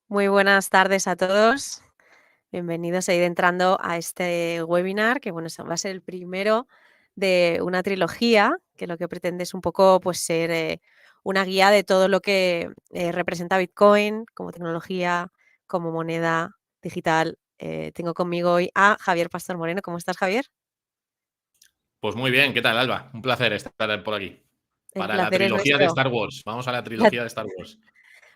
Muy buenas tardes a todos. Bienvenidos a ir entrando a este webinar, que bueno, va a ser el primero de una trilogía, que lo que pretende es un poco pues ser una guía de todo lo que representa Bitcoin como tecnología, como moneda digital. Tengo conmigo hoy a Javier Pastor Moreno. ¿Cómo estás, Javier? Pues muy bien, ¿qué tal, Alba? Un placer estar por aquí. El Para la placer es trilogía de nuestro. Star Wars. Vamos a la trilogía de Star Wars.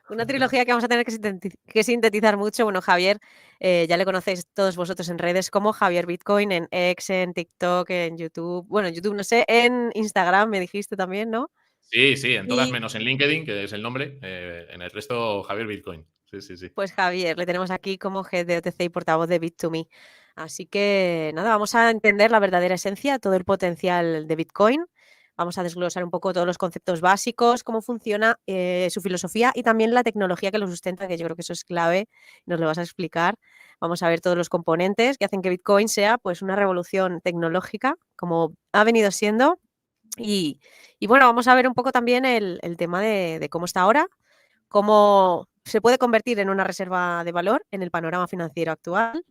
Una trilogía que vamos a tener que sintetizar mucho. Bueno, Javier, ya le conocéis todos vosotros en redes como Javier Bitcoin, en X, en TikTok, en YouTube. Bueno, en YouTube no sé, en Instagram me dijiste también, ¿no? Sí, en todas Y menos en LinkedIn, que es el nombre. En el resto, Javier Bitcoin. Sí. pues Javier, le tenemos aquí como head de OTC y portavoz de Bit2Me. Así que nada, vamos a entender la verdadera esencia, todo el potencial de Bitcoin. Vamos a desglosar un poco todos los conceptos básicos, cómo funciona su filosofía y también la tecnología que lo sustenta, que yo creo que eso es clave. Nos lo vas a explicar. Vamos a ver todos los componentes que hacen que Bitcoin sea pues una revolución tecnológica, como ha venido siendo. Y, y bueno, vamos a ver un poco también el tema de cómo está ahora, cómo se puede convertir en una reserva de valor en el panorama financiero actual,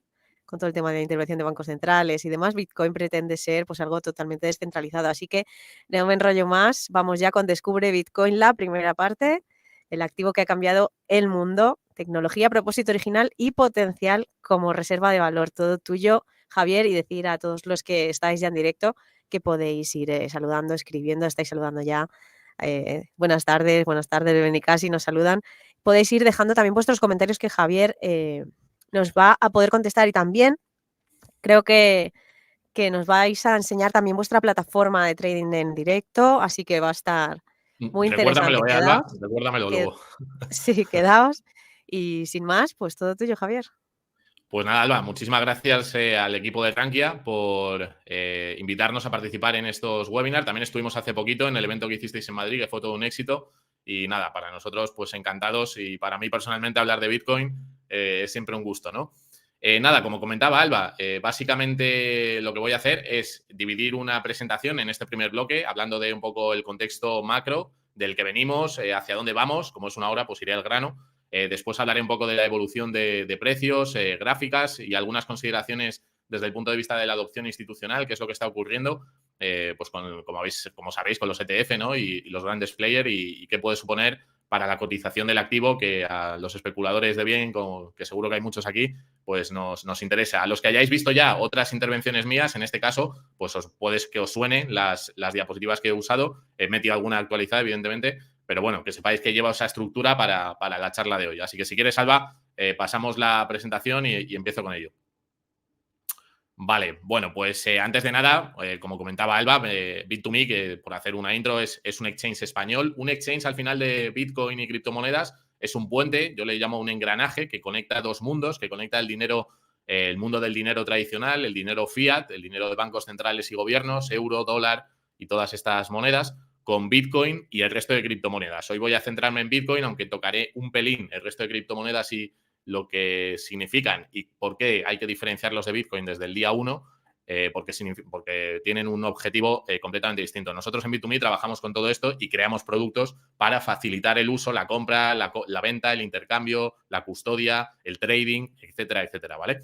con todo el tema de intervención de bancos centrales y demás. Bitcoin pretende ser pues algo totalmente descentralizado. Así que no me enrollo más, vamos ya con Descubre Bitcoin, la primera parte, el activo que ha cambiado el mundo, tecnología, propósito original y potencial como reserva de valor. Todo tuyo, Javier, y decir a todos los que estáis ya en directo que podéis ir saludando, escribiendo, estáis saludando ya. Buenas tardes, Benicasi, nos saludan. Podéis ir dejando también vuestros comentarios que Javier nos va a poder contestar y también creo que nos vais a enseñar también vuestra plataforma de trading en directo, así que va a estar muy interesante. Recuérdamelo, Alba. Recuérdamelo luego. Sí, quedaos. Y sin más, pues todo tuyo, Javier. Pues nada, Alba, muchísimas gracias al equipo de Rankia por invitarnos a participar en estos webinars. También estuvimos hace poquito en el evento que hicisteis en Madrid, que fue todo un éxito. Y nada, para nosotros, pues encantados. Y para mí personalmente hablar de Bitcoin es siempre un gusto, ¿no? Nada, como comentaba Alba, básicamente lo que voy a hacer es dividir una presentación en este primer bloque, hablando de un poco el contexto macro del que venimos, hacia dónde vamos. Como es una hora, pues iré al grano. Después hablaré un poco de la evolución de precios, gráficas y algunas consideraciones desde el punto de vista de la adopción institucional, que es lo que está ocurriendo, pues como sabéis, con los ETF, ¿no? y los grandes players y qué puede suponer para la cotización del activo, que a los especuladores de bien, que seguro que hay muchos aquí, pues nos interesa. A los que hayáis visto ya otras intervenciones mías, en este caso, pues puedes que os suenen las diapositivas que he usado. He metido alguna actualizada, evidentemente, pero bueno, que sepáis que lleva esa estructura para la charla de hoy. Así que si quieres, Alba, pasamos la presentación y empiezo con ello. Vale, bueno, pues antes de nada, como comentaba Alba, Bit2Me, que por hacer una intro, es un exchange español. Un exchange al final de Bitcoin y criptomonedas es un puente, yo le llamo un engranaje que conecta dos mundos, que conecta el dinero, el mundo del dinero tradicional, el dinero fiat, el dinero de bancos centrales y gobiernos, euro, dólar y todas estas monedas, con Bitcoin y el resto de criptomonedas. Hoy voy a centrarme en Bitcoin, aunque tocaré un pelín el resto de criptomonedas y lo que significan y por qué hay que diferenciarlos de Bitcoin desde el día 1, porque tienen un objetivo completamente distinto. Nosotros en Bit2Me trabajamos con todo esto y creamos productos para facilitar el uso, la compra, la venta, el intercambio, la custodia, el trading, etcétera, etcétera, ¿vale?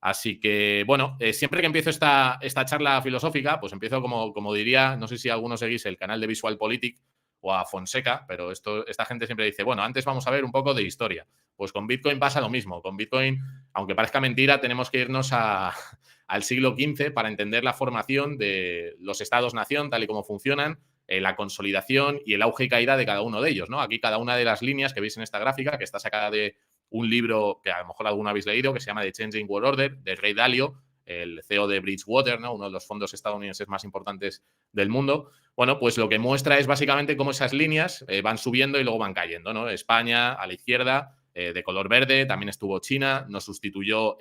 Así que, bueno, siempre que empiezo esta charla filosófica, pues empiezo como diría, no sé si algunos seguís el canal de VisualPolitik o a Fonseca, pero esta gente siempre dice, bueno, antes vamos a ver un poco de historia. Pues con Bitcoin pasa lo mismo. Con Bitcoin, aunque parezca mentira, tenemos que irnos al siglo XV para entender la formación de los estados-nación, tal y como funcionan, la consolidación y el auge y caída de cada uno de ellos, ¿no? Aquí cada una de las líneas que veis en esta gráfica, que está sacada de un libro que a lo mejor alguno habéis leído, que se llama The Changing World Order, de Ray Dalio, el CEO de Bridgewater, ¿no? Uno de los fondos estadounidenses más importantes del mundo. Bueno, pues lo que muestra es básicamente cómo esas líneas van subiendo y luego van cayendo, ¿no? España a la izquierda, de color verde, también estuvo China, nos sustituyó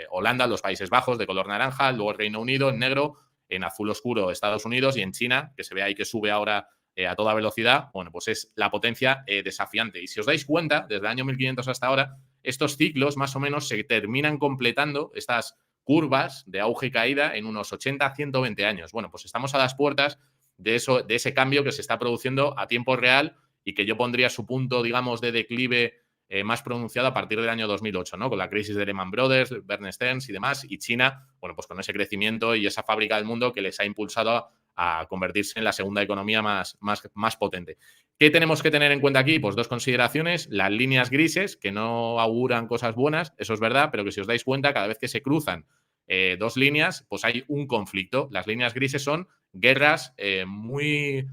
Holanda, los Países Bajos, de color naranja, luego el Reino Unido en negro, en azul oscuro Estados Unidos y en China, que se ve ahí que sube ahora a toda velocidad, bueno, pues es la potencia desafiante. Y si os dais cuenta, desde el año 1500 hasta ahora, estos ciclos más o menos se terminan completando, estas curvas de auge y caída, en unos 80 a 120 años. Bueno, pues estamos a las puertas de ese cambio que se está produciendo a tiempo real y que yo pondría su punto, digamos, de declive más pronunciado a partir del año 2008, ¿no? Con la crisis de Lehman Brothers, Bear Stearns y demás, y China, bueno, pues con ese crecimiento y esa fábrica del mundo que les ha impulsado a convertirse en la segunda economía más potente. ¿Qué tenemos que tener en cuenta aquí? Pues dos consideraciones. Las líneas grises, que no auguran cosas buenas, eso es verdad, pero que si os dais cuenta, cada vez que se cruzan dos líneas, pues hay un conflicto. Las líneas grises son guerras muy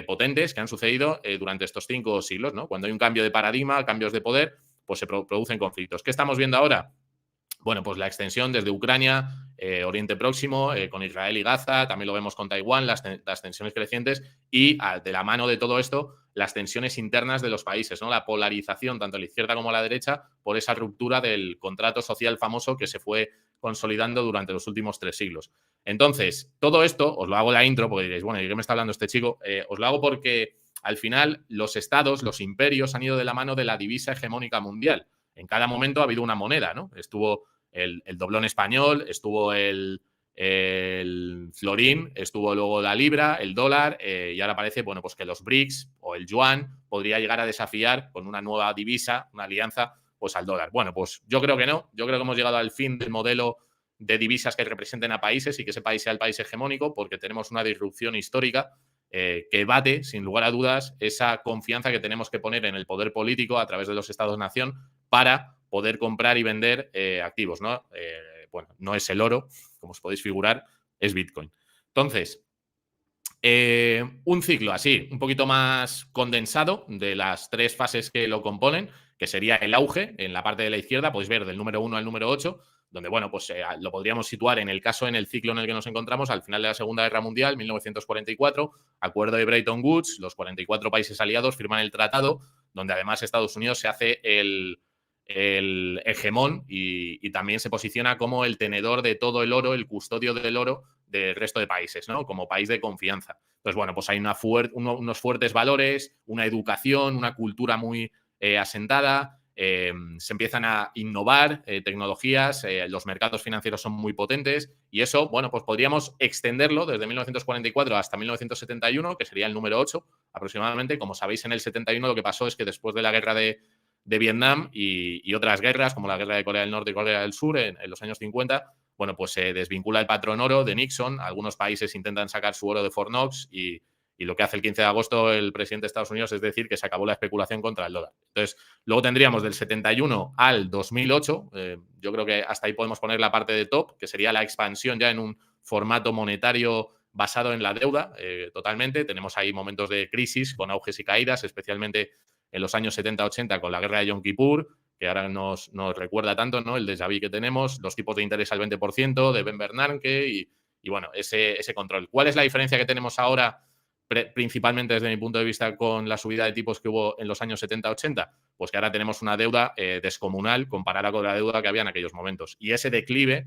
potentes que han sucedido durante estos 5 siglos, ¿no? Cuando hay un cambio de paradigma, cambios de poder, pues se producen conflictos. ¿Qué estamos viendo ahora? Bueno, pues la extensión desde Ucrania, Oriente Próximo, con Israel y Gaza, también lo vemos con Taiwán, las tensiones crecientes y de la mano de todo esto, las tensiones internas de los países, ¿no? La polarización tanto a la izquierda como a la derecha por esa ruptura del contrato social famoso que se fue consolidando durante los últimos 3 siglos. Entonces, todo esto, os lo hago la intro porque diréis, bueno, ¿y qué me está hablando este chico? Os lo hago porque al final los estados, los imperios han ido de la mano de la divisa hegemónica mundial. En cada momento ha habido una moneda, ¿no? Estuvo el doblón español, estuvo el florín, estuvo luego la libra, el dólar, y ahora parece, bueno, pues que los BRICS o el yuan podría llegar a desafiar con una nueva divisa, una alianza, pues al dólar. Bueno, pues yo creo que no, yo creo que hemos llegado al fin del modelo de divisas que representen a países y que ese país sea el país hegemónico, porque tenemos una disrupción histórica que bate, sin lugar a dudas, esa confianza que tenemos que poner en el poder político a través de los estados-nación para poder comprar y vender activos, ¿no? Bueno, no es el oro, como os podéis figurar, es Bitcoin. Entonces, un ciclo así, un poquito más condensado de las 3 fases que lo componen, que sería el auge en la parte de la izquierda, podéis ver del número 1 al número 8, donde, bueno, pues lo podríamos situar en el ciclo en el que nos encontramos al final de la Segunda Guerra Mundial, 1944, acuerdo de Bretton Woods, los 44 países aliados firman el tratado, donde además Estados Unidos se hace el hegemón y también se posiciona como el tenedor de todo el oro, el custodio del oro del resto de países, ¿no? Como país de confianza. Entonces, bueno, pues hay unos fuertes valores, una educación, una cultura muy asentada, se empiezan a innovar tecnologías, los mercados financieros son muy potentes y eso, bueno, pues podríamos extenderlo desde 1944 hasta 1971, que sería el número 8 aproximadamente. Como sabéis, en el 71 lo que pasó es que después de la guerra de Vietnam y otras guerras, como la guerra de Corea del Norte y Corea del Sur en los años 50, bueno, pues se desvincula el patrón oro de Nixon. Algunos países intentan sacar su oro de Fort Knox y lo que hace el 15 de agosto el presidente de Estados Unidos es decir que se acabó la especulación contra el dólar. Entonces, luego tendríamos del 71 al 2008, yo creo que hasta ahí podemos poner la parte de top, que sería la expansión ya en un formato monetario basado en la deuda, totalmente. Tenemos ahí momentos de crisis con auges y caídas, especialmente en los años 70-80 con la guerra de Yom Kippur, que ahora nos recuerda tanto, ¿no? El déjà vu que tenemos, los tipos de interés al 20% de Ben Bernanke y bueno, ese control. ¿Cuál es la diferencia que tenemos ahora, principalmente desde mi punto de vista, con la subida de tipos que hubo en los años 70-80? Pues que ahora tenemos una deuda descomunal comparada con la deuda que había en aquellos momentos. Y ese declive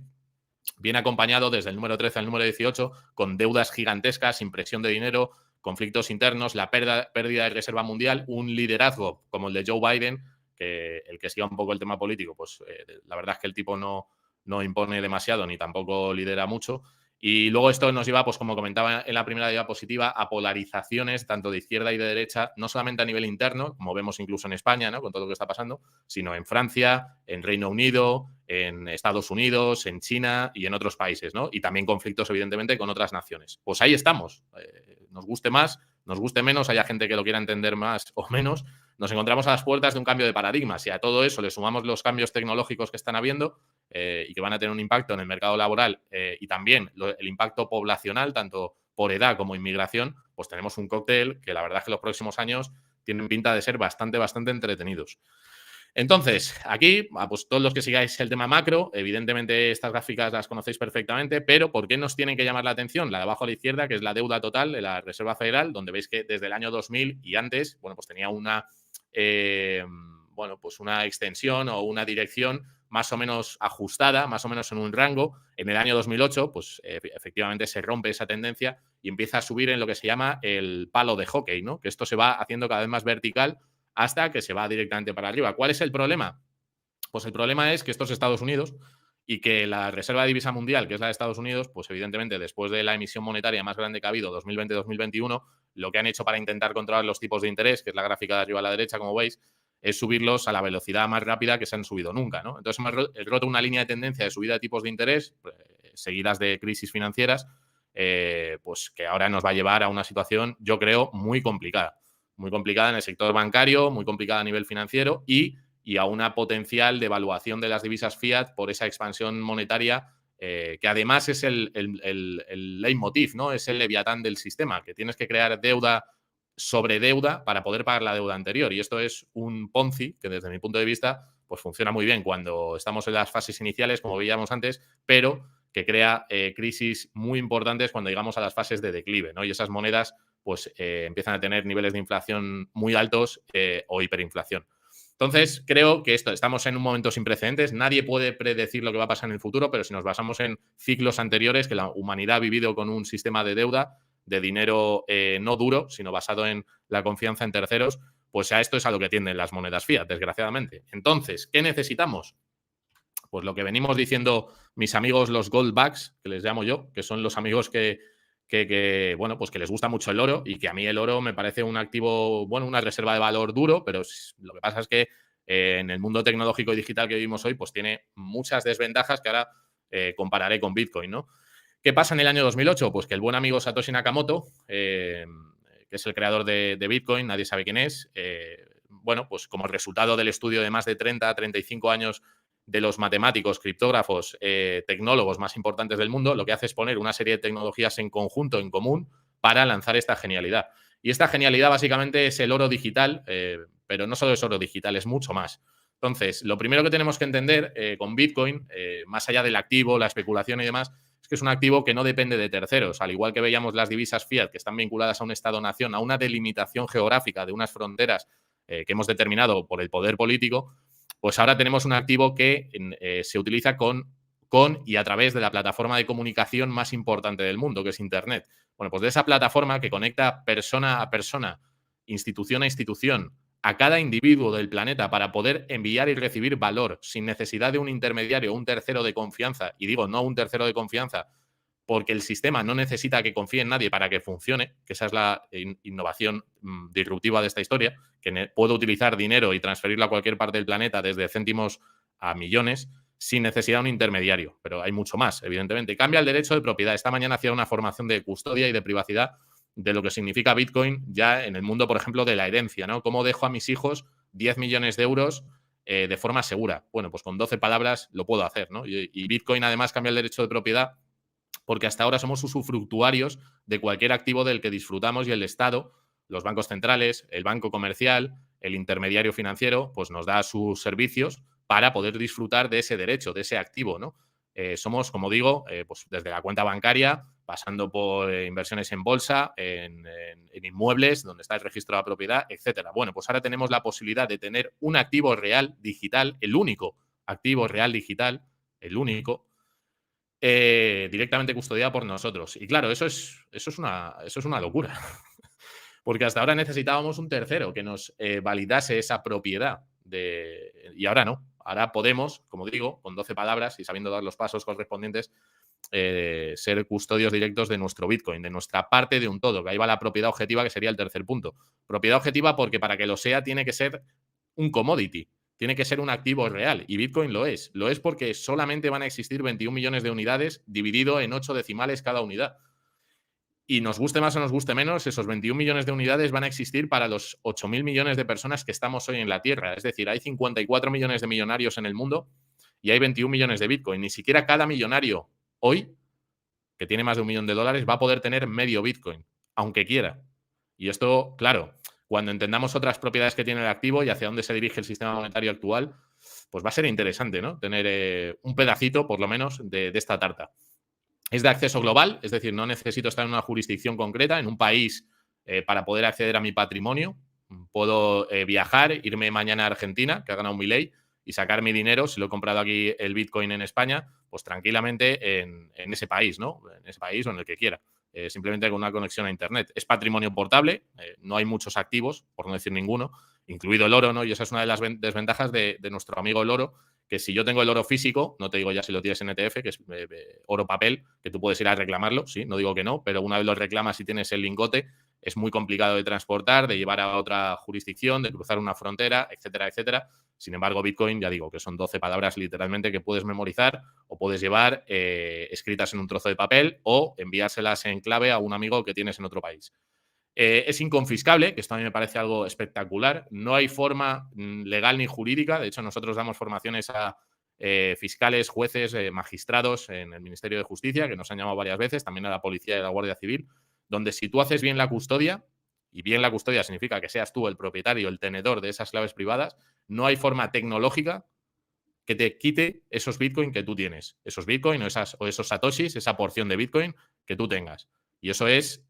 viene acompañado desde el número 13 al número 18 con deudas gigantescas, impresión de dinero, conflictos internos, la pérdida de reserva mundial, un liderazgo como el de Joe Biden, que el que siga un poco el tema político, pues la verdad es que el tipo no impone demasiado ni tampoco lidera mucho. Y luego esto nos lleva, pues como comentaba en la primera diapositiva, a polarizaciones tanto de izquierda y de derecha, no solamente a nivel interno, como vemos incluso en España, ¿no? Con todo lo que está pasando, sino en Francia, en Reino Unido, en Estados Unidos, en China y en otros países, ¿no? Y también conflictos, evidentemente, con otras naciones. Pues ahí estamos. Nos guste más, nos guste menos, haya gente que lo quiera entender más o menos, nos encontramos a las puertas de un cambio de paradigma. Si a todo eso le sumamos los cambios tecnológicos que están habiendo y que van a tener un impacto en el mercado laboral y también el impacto poblacional, tanto por edad como inmigración, pues tenemos un cóctel que la verdad es que los próximos años tienen pinta de ser bastante entretenidos. Entonces, aquí, pues todos los que sigáis el tema macro, evidentemente estas gráficas las conocéis perfectamente, pero ¿por qué nos tienen que llamar la atención? La de abajo a la izquierda, que es la deuda total de la Reserva Federal, donde veis que desde el año 2000 y antes, bueno, pues tenía una extensión o una dirección más o menos ajustada, más o menos en un rango. En el año 2008, pues efectivamente se rompe esa tendencia y empieza a subir en lo que se llama el palo de hockey, ¿no? Que esto se va haciendo cada vez más vertical hasta que se va directamente para arriba. ¿Cuál es el problema? Pues el problema es que esto es Estados Unidos y que la reserva de divisa mundial, que es la de Estados Unidos, pues evidentemente después de la emisión monetaria más grande que ha habido 2020-2021, lo que han hecho para intentar controlar los tipos de interés, que es la gráfica de arriba a la derecha, como veis, es subirlos a la velocidad más rápida que se han subido nunca, ¿no? Entonces hemos roto una línea de tendencia de subida de tipos de interés, seguidas de crisis financieras, pues que ahora nos va a llevar a una situación, yo creo, muy complicada en el sector bancario, muy complicada a nivel financiero y a una potencial devaluación de las divisas fiat por esa expansión monetaria, que además es el leitmotiv, ¿no? Es el leviatán del sistema, que tienes que crear deuda sobre deuda para poder pagar la deuda anterior. Y esto es un Ponzi que, desde mi punto de vista, pues funciona muy bien cuando estamos en las fases iniciales, como veíamos antes, pero que crea crisis muy importantes cuando llegamos a las fases de declive, ¿no? Y esas monedas pues empiezan a tener niveles de inflación muy altos o hiperinflación. Entonces, creo que estamos en un momento sin precedentes. Nadie puede predecir lo que va a pasar en el futuro, pero si nos basamos en ciclos anteriores, que la humanidad ha vivido con un sistema de deuda, de dinero no duro, sino basado en la confianza en terceros, pues a esto es a lo que tienden las monedas fiat, desgraciadamente. Entonces, ¿qué necesitamos? Pues lo que venimos diciendo mis amigos los goldbacks, que les llamo yo, que son los amigos bueno, pues que les gusta mucho el oro y que a mí el oro me parece un activo, bueno, una reserva de valor duro, pero lo que pasa es que en el mundo tecnológico y digital que vivimos hoy, pues tiene muchas desventajas que ahora compararé con Bitcoin, ¿no? ¿Qué pasa en el año 2008? Pues que el buen amigo Satoshi Nakamoto, que es el creador de Bitcoin, nadie sabe quién es, bueno, pues como resultado del estudio de más de 30 a 35 años de los matemáticos, criptógrafos, tecnólogos más importantes del mundo, lo que hace es poner una serie de tecnologías en conjunto, en común, para lanzar esta genialidad. Y esta genialidad básicamente es el oro digital, pero no solo es oro digital, es mucho más. Entonces, lo primero que tenemos que entender con Bitcoin, más allá del activo, la especulación y demás, es que es un activo que no depende de terceros. Al igual que veíamos las divisas fiat, que están vinculadas a un Estado-nación, a una delimitación geográfica de unas fronteras que hemos determinado por el poder político, pues ahora tenemos un activo que se utiliza con y a través de la plataforma de comunicación más importante del mundo, que es Internet. Bueno, pues de esa plataforma que conecta persona a persona, institución a institución, a cada individuo del planeta para poder enviar y recibir valor sin necesidad de un intermediario, un tercero de confianza. Y digo, no un tercero de confianza, porque el sistema no necesita que confíe en nadie para que funcione, que esa es la innovación disruptiva de esta historia, que puedo utilizar dinero y transferirlo a cualquier parte del planeta desde céntimos a millones sin necesidad de un intermediario. Pero hay mucho más, evidentemente. Cambia el derecho de propiedad. Esta mañana hacía una formación de custodia y de privacidad de lo que significa Bitcoin ya en el mundo, por ejemplo, de la herencia, ¿no? ¿Cómo dejo a mis hijos 10 millones de euros de forma segura? Bueno, pues con 12 palabras lo puedo hacer, ¿no? Y Bitcoin además cambia el derecho de propiedad porque hasta ahora somos usufructuarios de cualquier activo del que disfrutamos y el Estado, los bancos centrales, el banco comercial, el intermediario financiero, pues nos da sus servicios para poder disfrutar de ese derecho, de ese activo, ¿no? Somos, como digo, pues desde la cuenta bancaria, pasando por inversiones en bolsa, en inmuebles, donde está el registro de la propiedad, etcétera. Bueno, pues ahora tenemos la posibilidad de tener un activo real digital, el único activo real digital, el único, directamente custodiada por nosotros. Y claro, eso es una locura. Porque hasta ahora necesitábamos un tercero que nos validase esa propiedad. Y ahora no. Ahora podemos, como digo, con 12 palabras y sabiendo dar los pasos correspondientes, ser custodios directos de nuestro Bitcoin, de nuestra parte de un todo, que ahí va la propiedad objetiva, que sería el tercer punto. Propiedad objetiva porque para que lo sea tiene que ser un commodity. Tiene que ser un activo real y Bitcoin lo es. Lo es porque solamente van a existir 21 millones de unidades dividido en 8 decimales cada unidad. Y nos guste más o nos guste menos, esos 21 millones de unidades van a existir para los 8.000 millones de personas que estamos hoy en la Tierra. Es decir, hay 54 millones de millonarios en el mundo y hay 21 millones de Bitcoin. Ni siquiera cada millonario hoy, que tiene más de $1 millón, va a poder tener medio Bitcoin, aunque quiera. Y esto, claro, cuando entendamos otras propiedades que tiene el activo y hacia dónde se dirige el sistema monetario actual, pues va a ser interesante, ¿no? Tener un pedacito, por lo menos, de esta tarta. Es de acceso global, es decir, no necesito estar en una jurisdicción concreta, en un país, para poder acceder a mi patrimonio. Puedo viajar, irme mañana a Argentina, que ha ganado Milei, y sacar mi dinero, si lo he comprado aquí el Bitcoin en España, pues tranquilamente en ese país, ¿no? En ese país o en el que quiera. Simplemente con una conexión a Internet. Es patrimonio portable, no hay muchos activos, por no decir ninguno, incluido el oro, ¿no? Y esa es una de las desventajas de nuestro amigo el oro, que si yo tengo el oro físico, no te digo ya si lo tienes en ETF, que es oro papel, que tú puedes ir a reclamarlo, sí, no digo que no, pero una vez lo reclamas y tienes el lingote, es muy complicado de transportar, de llevar a otra jurisdicción, de cruzar una frontera, etcétera, etcétera. Sin embargo, Bitcoin, ya digo, que son 12 palabras literalmente que puedes memorizar o puedes llevar escritas en un trozo de papel o enviárselas en clave a un amigo que tienes en otro país. Es inconfiscable, que esto a mí me parece algo espectacular. No hay forma legal ni jurídica. De hecho, nosotros damos formaciones a fiscales, jueces, magistrados en el Ministerio de Justicia, que nos han llamado varias veces, también a la Policía y a la Guardia Civil, donde si tú haces bien la custodia, y bien la custodia significa que seas tú el propietario, el tenedor de esas claves privadas, no hay forma tecnológica que te quite esos Bitcoin que tú tienes. Esos Bitcoin o esos Satoshis, esa porción de Bitcoin que tú tengas. Y eso es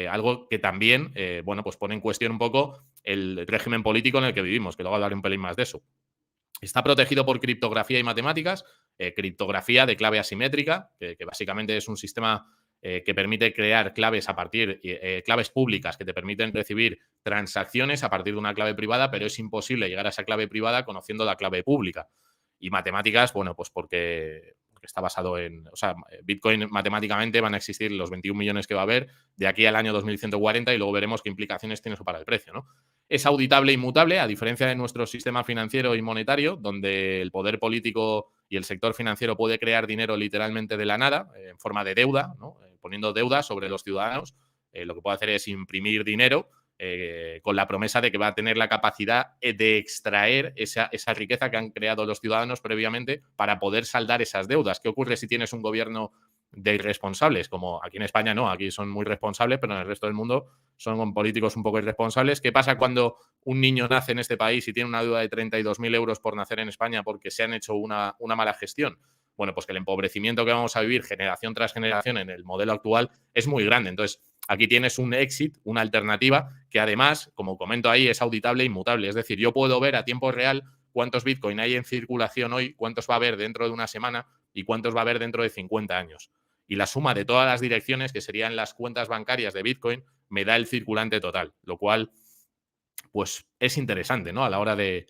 algo que también, bueno, pues pone en cuestión un poco el régimen político en el que vivimos, que luego hablaré un pelín más de eso. Está protegido por criptografía y matemáticas, criptografía de clave asimétrica, que básicamente es un sistema que permite crear claves a partir, claves públicas que te permiten recibir transacciones a partir de una clave privada, pero es imposible llegar a esa clave privada conociendo la clave pública. Y matemáticas, bueno, pues porque está basado en, o sea, Bitcoin matemáticamente van a existir los 21 millones que va a haber de aquí al año 2140 y luego veremos qué implicaciones tiene eso para el precio, ¿no? Es auditable e inmutable, a diferencia de nuestro sistema financiero y monetario, donde el poder político y el sector financiero puede crear dinero literalmente de la nada, en forma de deuda, ¿no? Poniendo deuda sobre los ciudadanos. Lo que puede hacer es imprimir dinero con la promesa de que va a tener la capacidad de extraer esa riqueza que han creado los ciudadanos previamente para poder saldar esas deudas. ¿Qué ocurre si tienes un gobierno de irresponsables? Como aquí en España no, aquí son muy responsables, pero en el resto del mundo son políticos un poco irresponsables. ¿Qué pasa cuando un niño nace en este país y tiene una deuda de 32.000 euros por nacer en España porque se han hecho una mala gestión? Bueno, pues que el empobrecimiento que vamos a vivir generación tras generación en el modelo actual es muy grande. Entonces, aquí tienes un exit, una alternativa que además, como comento ahí, es auditable e inmutable. Es decir, yo puedo ver a tiempo real cuántos Bitcoin hay en circulación hoy, cuántos va a haber dentro de una semana y cuántos va a haber dentro de 50 años. Y la suma de todas las direcciones, que serían las cuentas bancarias de Bitcoin, me da el circulante total, lo cual pues es interesante, ¿no? A la hora de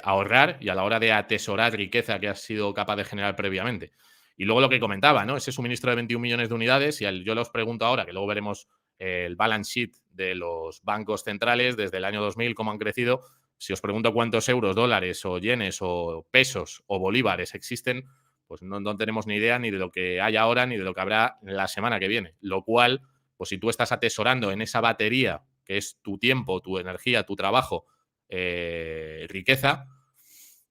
ahorrar y a la hora de atesorar riqueza que has sido capaz de generar previamente. Y luego lo que comentaba, ¿no? Ese suministro de 21 millones de unidades, y yo los pregunto ahora, que luego veremos el balance sheet de los bancos centrales desde el año 2000, cómo han crecido. Si os pregunto cuántos euros, dólares o yenes o pesos o bolívares existen, pues no tenemos ni idea ni de lo que hay ahora ni de lo que habrá la semana que viene. Lo cual, pues si tú estás atesorando en esa batería que es tu tiempo, tu energía, tu trabajo, riqueza,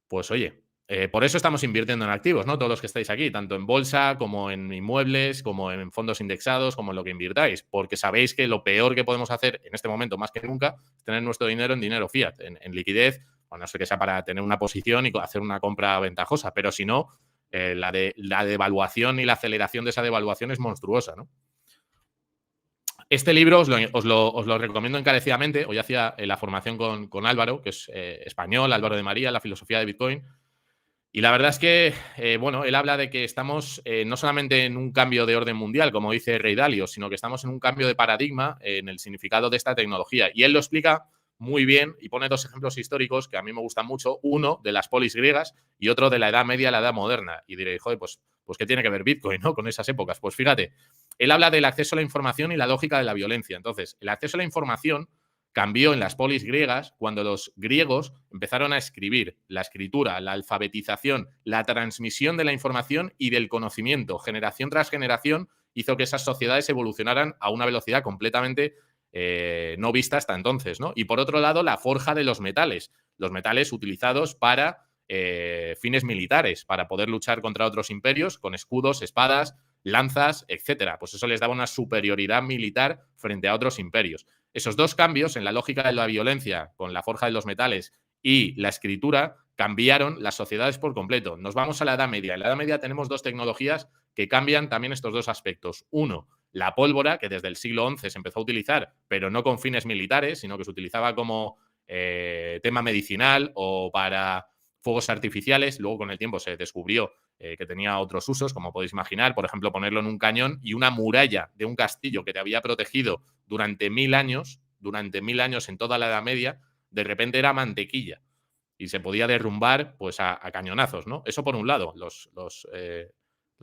pues oye, por eso estamos invirtiendo en activos, ¿no? Todos los que estáis aquí, tanto en bolsa como en inmuebles, como en fondos indexados, como en lo que invirtáis, porque sabéis que lo peor que podemos hacer en este momento, más que nunca, es tener nuestro dinero en dinero fiat, en liquidez, a no ser que sea para tener una posición y hacer una compra ventajosa, pero si no, la devaluación y la aceleración de esa devaluación es monstruosa, ¿no? Este libro os lo recomiendo encarecidamente. Hoy hacía la formación con Álvaro, que es español, Álvaro de María, la filosofía de Bitcoin. Y la verdad es que, bueno, él habla de que estamos no solamente en un cambio de orden mundial, como dice Ray Dalio, sino que estamos en un cambio de paradigma en el significado de esta tecnología. Y él lo explica muy bien y pone dos ejemplos históricos que a mí me gustan mucho. Uno de las polis griegas y otro de la Edad Media a la Edad Moderna. Y diréis, joder, pues ¿qué tiene que ver Bitcoin, ¿no? Con esas épocas? Pues fíjate, él habla del acceso a la información y la lógica de la violencia. Entonces, el acceso a la información cambió en las polis griegas cuando los griegos empezaron a escribir. La escritura, la alfabetización, la transmisión de la información y del conocimiento, generación tras generación, hizo que esas sociedades evolucionaran a una velocidad completamente no vista hasta entonces, ¿no? Y por otro lado, la forja de los metales utilizados para fines militares, para poder luchar contra otros imperios con escudos, espadas, lanzas, etcétera. Pues eso les daba una superioridad militar frente a otros imperios. Esos dos cambios en la lógica de la violencia con la forja de los metales y la escritura cambiaron las sociedades por completo. Nos vamos a la Edad Media. En la Edad Media tenemos dos tecnologías que cambian también estos dos aspectos. Uno, la pólvora, que desde el siglo XI se empezó a utilizar, pero no con fines militares, sino que se utilizaba como tema medicinal o para fuegos artificiales. Luego, con el tiempo, se descubrió que tenía otros usos, como podéis imaginar, por ejemplo, ponerlo en un cañón y una muralla de un castillo que te había protegido durante 1000 años en toda la Edad Media, de repente era mantequilla. y se podía derrumbar pues a cañonazos, ¿no? Eso por un lado, los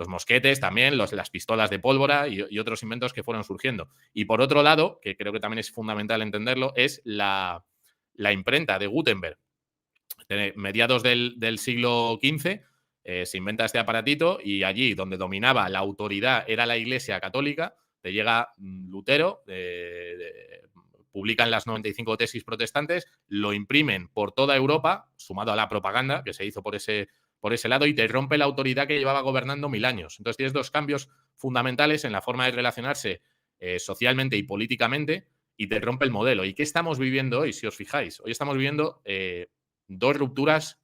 mosquetes también, las pistolas de pólvora y otros inventos que fueron surgiendo. Y por otro lado, que creo que también es fundamental entenderlo, es la imprenta de Gutenberg. Mediados del siglo XV se inventa este aparatito y allí donde dominaba la autoridad era la Iglesia Católica, te llega Lutero, publican las 95 tesis protestantes, lo imprimen por toda Europa, sumado a la propaganda que se hizo por ese lado, y te rompe la autoridad que llevaba gobernando 1000 años. Entonces tienes dos cambios fundamentales en la forma de relacionarse socialmente y políticamente, y te rompe el modelo. ¿Y qué estamos viviendo hoy, si os fijáis? Hoy estamos viviendo dos rupturas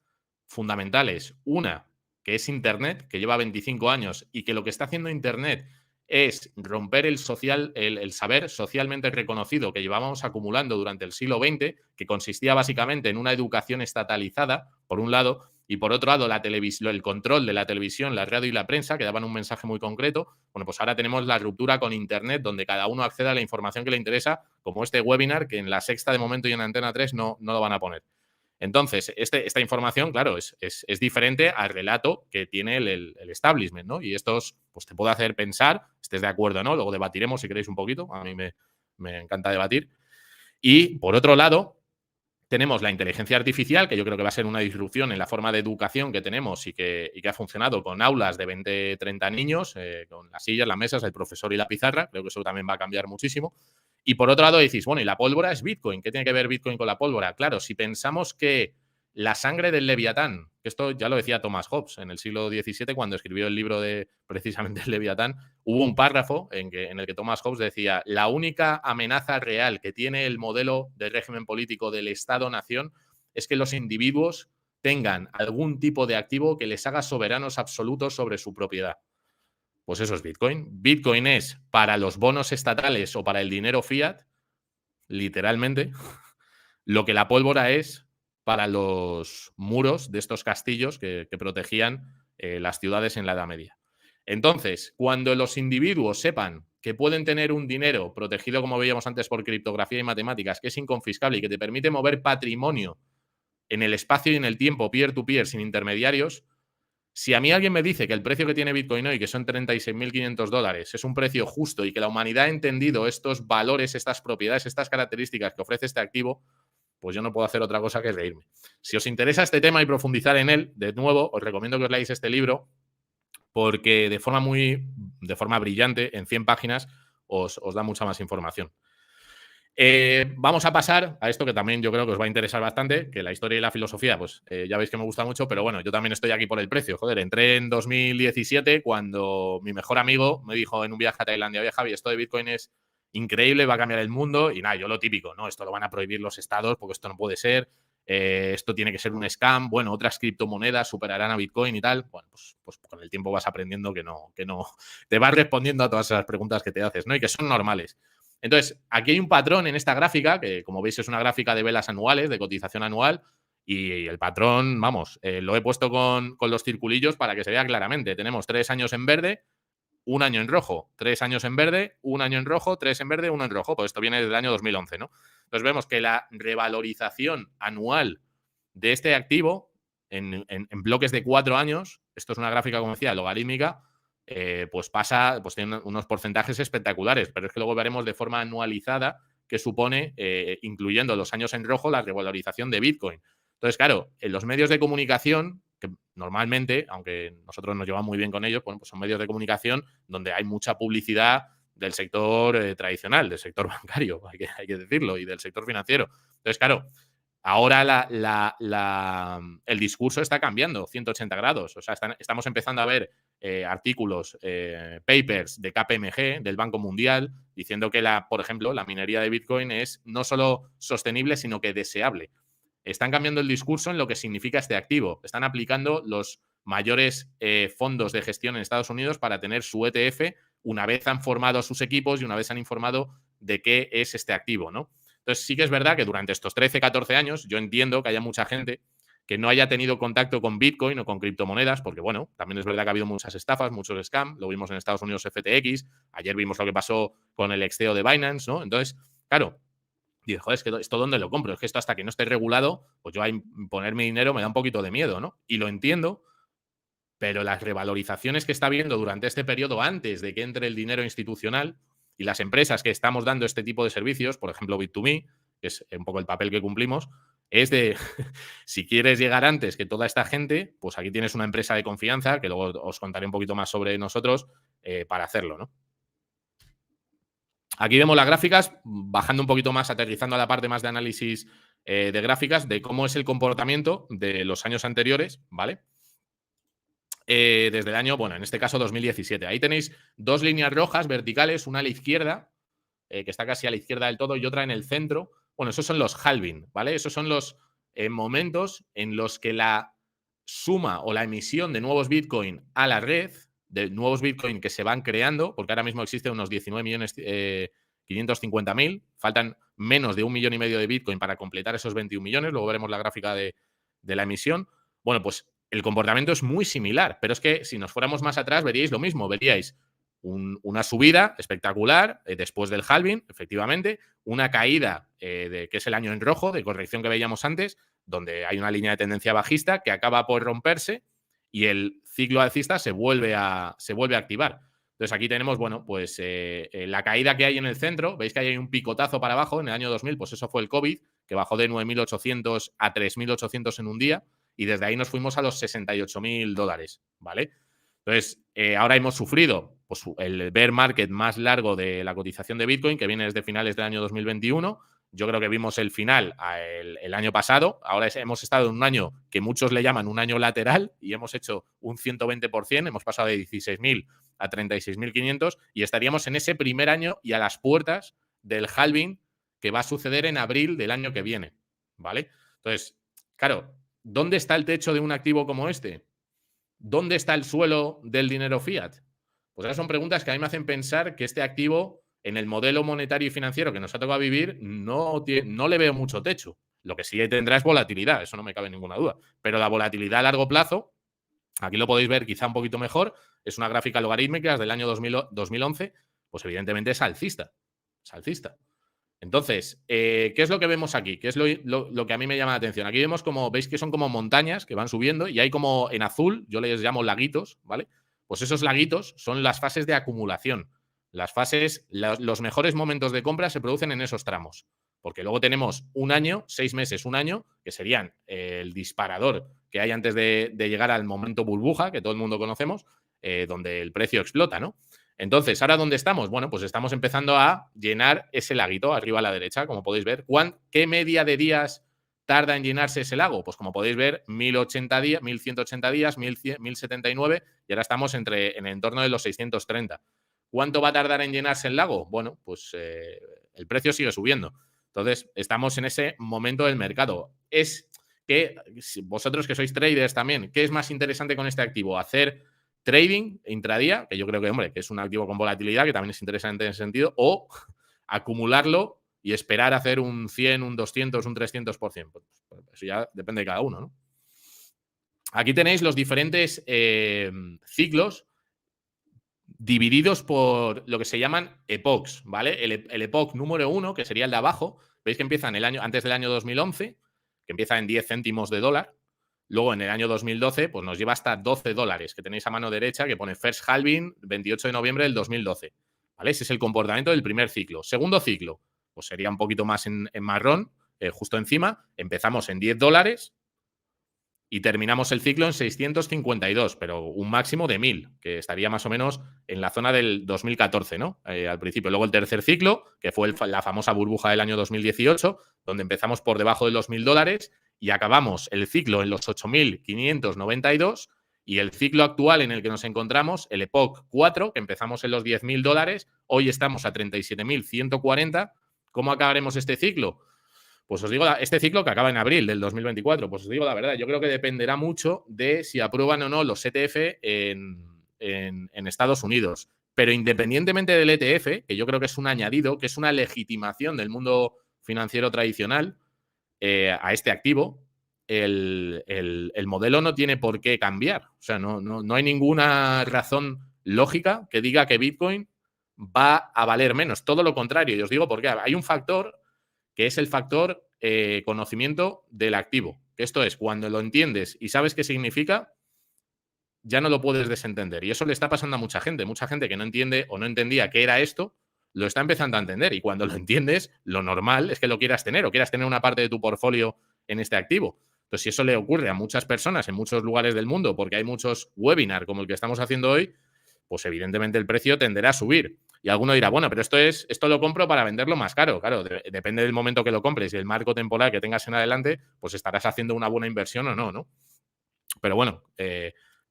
fundamentales. Una, que es Internet, que lleva 25 años y que lo que está haciendo Internet es romper el saber socialmente reconocido que llevábamos acumulando durante el siglo XX, que consistía básicamente en una educación estatalizada, por un lado, y por otro lado el control de la televisión, la radio y la prensa, que daban un mensaje muy concreto. Bueno, pues ahora tenemos la ruptura con Internet, donde cada uno accede a la información que le interesa, como este webinar, que en La Sexta de momento y en Antena 3 no lo van a poner. Entonces, esta información, claro, es diferente al relato que tiene el establishment, ¿no? Y esto pues, te puede hacer pensar, estés de acuerdo o no, luego debatiremos si queréis un poquito, a mí me encanta debatir. Y, por otro lado, tenemos la inteligencia artificial, que yo creo que va a ser una disrupción en la forma de educación que tenemos y que ha funcionado con aulas de 20, 30 niños, con las sillas, las mesas, el profesor y la pizarra. Creo que eso también va a cambiar muchísimo. Y por otro lado decís, bueno, y la pólvora es Bitcoin. ¿Qué tiene que ver Bitcoin con la pólvora? Claro, si pensamos que la sangre del Leviatán, que esto ya lo decía Thomas Hobbes en el siglo XVII cuando escribió el libro de precisamente el Leviatán, hubo un párrafo en el que Thomas Hobbes decía: la única amenaza real que tiene el modelo de régimen político del Estado-nación es que los individuos tengan algún tipo de activo que les haga soberanos absolutos sobre su propiedad. Pues eso es Bitcoin. Bitcoin es para los bonos estatales o para el dinero fiat, literalmente, lo que la pólvora es para los muros de estos castillos que protegían las ciudades en la Edad Media. Entonces, cuando los individuos sepan que pueden tener un dinero protegido, como veíamos antes, por criptografía y matemáticas, que es inconfiscable y que te permite mover patrimonio en el espacio y en el tiempo peer-to-peer sin intermediarios, si a mí alguien me dice que el precio que tiene Bitcoin hoy, que son $36.500, es un precio justo y que la humanidad ha entendido estos valores, estas propiedades, estas características que ofrece este activo, pues yo no puedo hacer otra cosa que reírme. Si os interesa este tema y profundizar en él, de nuevo, os recomiendo que os leáis este libro, porque de forma brillante, en 100 páginas, os da mucha más información. Vamos a pasar a esto que también yo creo que os va a interesar bastante, que la historia y la filosofía, pues ya veis que me gusta mucho, pero bueno, yo también estoy aquí por el precio. Joder, entré en 2017 cuando mi mejor amigo me dijo en un viaje a Tailandia: oye, Javi, esto de Bitcoin es increíble, va a cambiar el mundo. Y nada, yo lo típico, ¿no? Esto lo van a prohibir los estados porque esto no puede ser. Esto tiene que ser un scam. Bueno, otras criptomonedas superarán a Bitcoin y tal. Bueno, pues con el tiempo vas aprendiendo que no. Te vas respondiendo a todas esas preguntas que te haces, ¿no? Y que son normales. Entonces, aquí hay un patrón en esta gráfica, que como veis es una gráfica de velas anuales, de cotización anual, y el patrón, vamos, lo he puesto con los circulillos para que se vea claramente. Tenemos 3 años en verde, 1 año en rojo, 3 años en verde, 1 año en rojo, 3 en verde, 1 en rojo. Pues esto viene del año 2011, ¿no? Entonces vemos que la revalorización anual de este activo en bloques de 4 años, esto es una gráfica, como decía, logarítmica, pues tiene unos porcentajes espectaculares, pero es que luego veremos de forma anualizada que supone, incluyendo los años en rojo, la revalorización de Bitcoin. Entonces, claro, en los medios de comunicación, que normalmente, aunque nosotros nos llevamos muy bien con ellos, bueno, pues son medios de comunicación donde hay mucha publicidad del sector tradicional, del sector bancario, hay que decirlo, y del sector financiero. Entonces, claro, ahora el discurso está cambiando 180 grados. O sea, estamos empezando a ver artículos, papers de KPMG, del Banco Mundial, diciendo que, por ejemplo, la minería de Bitcoin es no solo sostenible, sino que deseable. Están cambiando el discurso en lo que significa este activo. Están aplicando los mayores fondos de gestión en Estados Unidos para tener su ETF una vez han formado sus equipos y una vez han informado de qué es este activo, ¿no? Entonces, sí que es verdad que durante estos 13, 14 años, yo entiendo que haya mucha gente que no haya tenido contacto con Bitcoin o con criptomonedas, porque, bueno, también es verdad que ha habido muchas estafas, muchos scams. Lo vimos en Estados Unidos FTX, ayer vimos lo que pasó con el ex CEO de Binance, ¿no? Entonces, claro, dices, joder, es que esto ¿dónde lo compro? Es que esto hasta que no esté regulado, pues yo a poner mi dinero me da un poquito de miedo, ¿no? Y lo entiendo, pero las revalorizaciones que está habiendo durante este periodo antes de que entre el dinero institucional y las empresas que estamos dando este tipo de servicios, por ejemplo Bit2Me, que es un poco el papel que cumplimos, es de, si quieres llegar antes que toda esta gente, pues aquí tienes una empresa de confianza, que luego os contaré un poquito más sobre nosotros, para hacerlo, ¿no? Aquí vemos las gráficas, bajando un poquito más, aterrizando a la parte más de análisis de gráficas, de cómo es el comportamiento de los años anteriores, ¿vale? Desde el año, bueno, en este caso 2017. Ahí tenéis dos líneas rojas verticales, una a la izquierda, que está casi a la izquierda del todo, y otra en el centro. Bueno, esos son los halving, ¿vale? Esos son los momentos en los que la suma o la emisión de nuevos Bitcoin a la red, de nuevos Bitcoin que se van creando, porque ahora mismo existen unos 19.550.000, faltan menos de 1,5 millones de Bitcoin para completar esos 21 millones, luego veremos la gráfica de la emisión. Bueno, pues el comportamiento es muy similar, pero es que si nos fuéramos más atrás veríais lo mismo, veríais una subida espectacular después del halving, efectivamente, una caída que es el año en rojo, de corrección que veíamos antes, donde hay una línea de tendencia bajista que acaba por romperse y el ciclo alcista se vuelve a activar. Entonces aquí tenemos, bueno, pues la caída que hay en el centro, veis que hay un picotazo para abajo en el año 2000, pues eso fue el COVID, que bajó de 9.800 a 3.800 en un día, y desde ahí nos fuimos a los $68.000, ¿vale? Entonces, ahora hemos sufrido pues, el bear market más largo de la cotización de Bitcoin, que viene desde finales del año 2021. Yo creo que vimos el final el año pasado. Ahora hemos estado en un año que muchos le llaman un año lateral y hemos hecho un 120%. Hemos pasado de 16.000 a 36.500 y estaríamos en ese primer año y a las puertas del halving que va a suceder en abril del año que viene, ¿vale? Entonces, claro, ¿dónde está el techo de un activo como este? ¿Dónde está el suelo del dinero fiat? Pues esas son preguntas que a mí me hacen pensar que este activo, en el modelo monetario y financiero que nos ha tocado vivir, no le veo mucho techo. Lo que sí tendrá es volatilidad, eso no me cabe ninguna duda. Pero la volatilidad a largo plazo, aquí lo podéis ver quizá un poquito mejor, es una gráfica logarítmica del año 2011, pues evidentemente es alcista. Es alcista. Entonces, ¿qué es lo que vemos aquí? ¿Qué es lo que a mí me llama la atención? Aquí vemos como, veis que son como montañas que van subiendo y hay como en azul, yo les llamo laguitos, ¿vale? Pues esos laguitos son las fases de acumulación. Las fases, los mejores momentos de compra se producen en esos tramos. Porque luego tenemos un año, 6 meses, un año, que serían el disparador que hay antes de llegar al momento burbuja, que todo el mundo conocemos, donde el precio explota, ¿no? Entonces, ¿ahora dónde estamos? Bueno, pues estamos empezando a llenar ese laguito arriba a la derecha, como podéis ver. ¿Qué media de días tarda en llenarse ese lago? Pues como podéis ver, 1.080 días, 1.180 días, 1.079 y ahora estamos en el entorno de los 630. ¿Cuánto va a tardar en llenarse el lago? Bueno, pues el precio sigue subiendo. Entonces, estamos en ese momento del mercado. Es que vosotros que sois traders también, ¿qué es más interesante con este activo? Hacer trading intradía, que yo creo que, hombre, que es un activo con volatilidad, que también es interesante en ese sentido, o acumularlo y esperar a hacer un 100, un 200, un 300%. Pues eso ya depende de cada uno, ¿no? Aquí tenéis los diferentes ciclos divididos por lo que se llaman epochs, ¿vale? El epoch número 1, que sería el de abajo, veis que empieza en antes del año 2011, que empieza en 10 céntimos de dólar. Luego, en el año 2012, pues nos lleva hasta $12, que tenéis a mano derecha, que pone First Halving, 28 de noviembre del 2012. ¿Vale? Ese es el comportamiento del primer ciclo. Segundo ciclo, pues sería un poquito más en marrón, justo encima. Empezamos en $10 y terminamos el ciclo en 652, pero un máximo de 1.000, que estaría más o menos en la zona del 2014, ¿no? Al principio. Luego el tercer ciclo, que fue la famosa burbuja del año 2018, donde empezamos por debajo de los $1.000 y acabamos el ciclo en los 8.592 y el ciclo actual en el que nos encontramos, el Epoch 4, que empezamos en los $10.000, hoy estamos a 37.140. ¿Cómo acabaremos este ciclo? Pues os digo, este ciclo que acaba en abril del 2024, pues os digo la verdad, yo creo que dependerá mucho de si aprueban o no los ETF en Estados Unidos. Pero independientemente del ETF, que yo creo que es un añadido, que es una legitimación del mundo financiero tradicional a este activo, el modelo no tiene por qué cambiar. O sea, no hay ninguna razón lógica que diga que Bitcoin va a valer menos. Todo lo contrario. Y os digo por qué. Hay un factor que es el factor conocimiento del activo. Esto es, cuando lo entiendes y sabes qué significa, ya no lo puedes desentender. Y eso le está pasando a mucha gente. Mucha gente que no entiende o no entendía qué era esto, lo está empezando a entender. Y cuando lo entiendes, lo normal es que lo quieras tener o quieras tener una parte de tu portfolio en este activo. Entonces, si eso le ocurre a muchas personas en muchos lugares del mundo, porque hay muchos webinars como el que estamos haciendo hoy, pues evidentemente el precio tenderá a subir. Y alguno dirá, bueno, pero esto lo compro para venderlo más caro. Claro, depende del momento que lo compres y el marco temporal que tengas en adelante, pues estarás haciendo una buena inversión o no, ¿no? Pero bueno,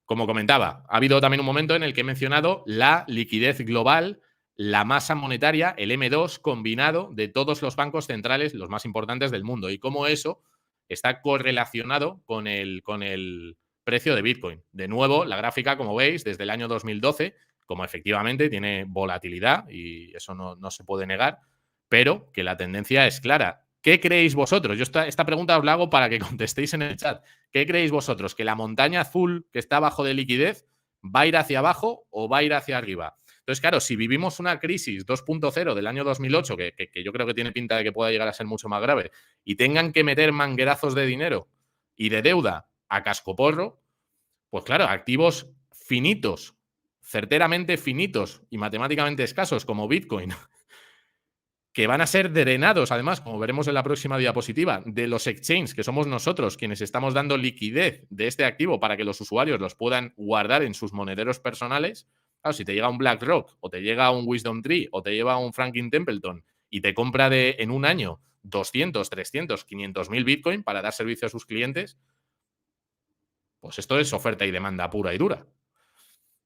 como comentaba, ha habido también un momento en el que he mencionado la liquidez global, la masa monetaria, el M2 combinado de todos los bancos centrales, los más importantes del mundo, y cómo eso está correlacionado con el precio de Bitcoin. De nuevo, la gráfica, como veis, desde el año 2012, como efectivamente tiene volatilidad, y eso no se puede negar, pero que la tendencia es clara. ¿Qué creéis vosotros? Yo esta pregunta os la hago para que contestéis en el chat. ¿Qué creéis vosotros? ¿Que la montaña azul que está abajo de liquidez va a ir hacia abajo o va a ir hacia arriba? Entonces, claro, si vivimos una crisis 2.0 del año 2008, que yo creo que tiene pinta de que pueda llegar a ser mucho más grave, y tengan que meter manguerazos de dinero y de deuda a cascoporro, pues claro, activos finitos, certeramente finitos y matemáticamente escasos como Bitcoin, que van a ser drenados, además, como veremos en la próxima diapositiva, de los exchanges, que somos nosotros quienes estamos dando liquidez de este activo para que los usuarios los puedan guardar en sus monederos personales. Claro, si te llega un BlackRock o te llega un Wisdom Tree o te lleva un Franklin Templeton y te compra en un año 200, 300, 500 mil Bitcoin para dar servicio a sus clientes, pues esto es oferta y demanda pura y dura.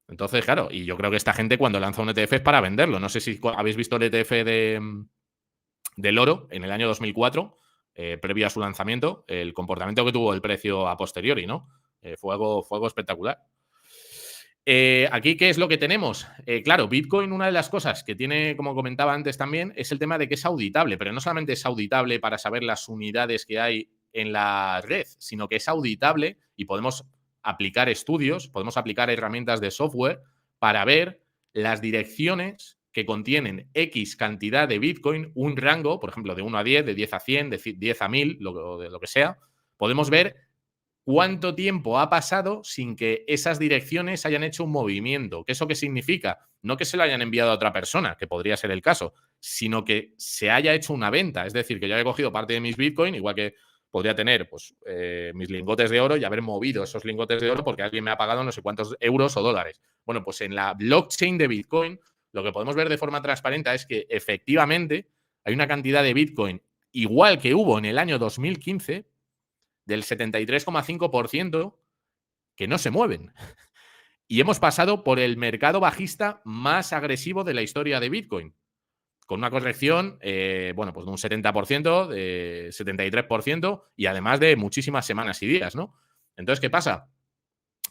Entonces, claro, y yo creo que esta gente cuando lanza un ETF es para venderlo. No sé si habéis visto el ETF del oro en el año 2004, previo a su lanzamiento, el comportamiento que tuvo el precio a posteriori, ¿no? Fue algo espectacular. Aquí, ¿qué es lo que tenemos? Claro, Bitcoin, una de las cosas que tiene, como comentaba antes también, es el tema de que es auditable, pero no solamente es auditable para saber las unidades que hay en la red, sino que es auditable y podemos aplicar estudios, podemos aplicar herramientas de software para ver las direcciones que contienen X cantidad de Bitcoin, un rango, por ejemplo, de 1 a 10, de 10 a 100, de 10 a 1000, de lo que sea. Podemos ver cuánto tiempo ha pasado sin que esas direcciones hayan hecho un movimiento. ¿Qué eso qué significa? No que se lo hayan enviado a otra persona, que podría ser el caso, sino que se haya hecho una venta. Es decir, que yo he cogido parte de mis Bitcoin, igual que podría tener pues, mis lingotes de oro y haber movido esos lingotes de oro porque alguien me ha pagado no sé cuántos euros o dólares. Bueno, pues en la blockchain de Bitcoin lo que podemos ver de forma transparente es que efectivamente hay una cantidad de Bitcoin igual que hubo en el año 2015 del 73,5% que no se mueven. Y hemos pasado por el mercado bajista más agresivo de la historia de Bitcoin, con una corrección, bueno, pues de un 70%, de 73% y además de muchísimas semanas y días, ¿no? Entonces, ¿qué pasa?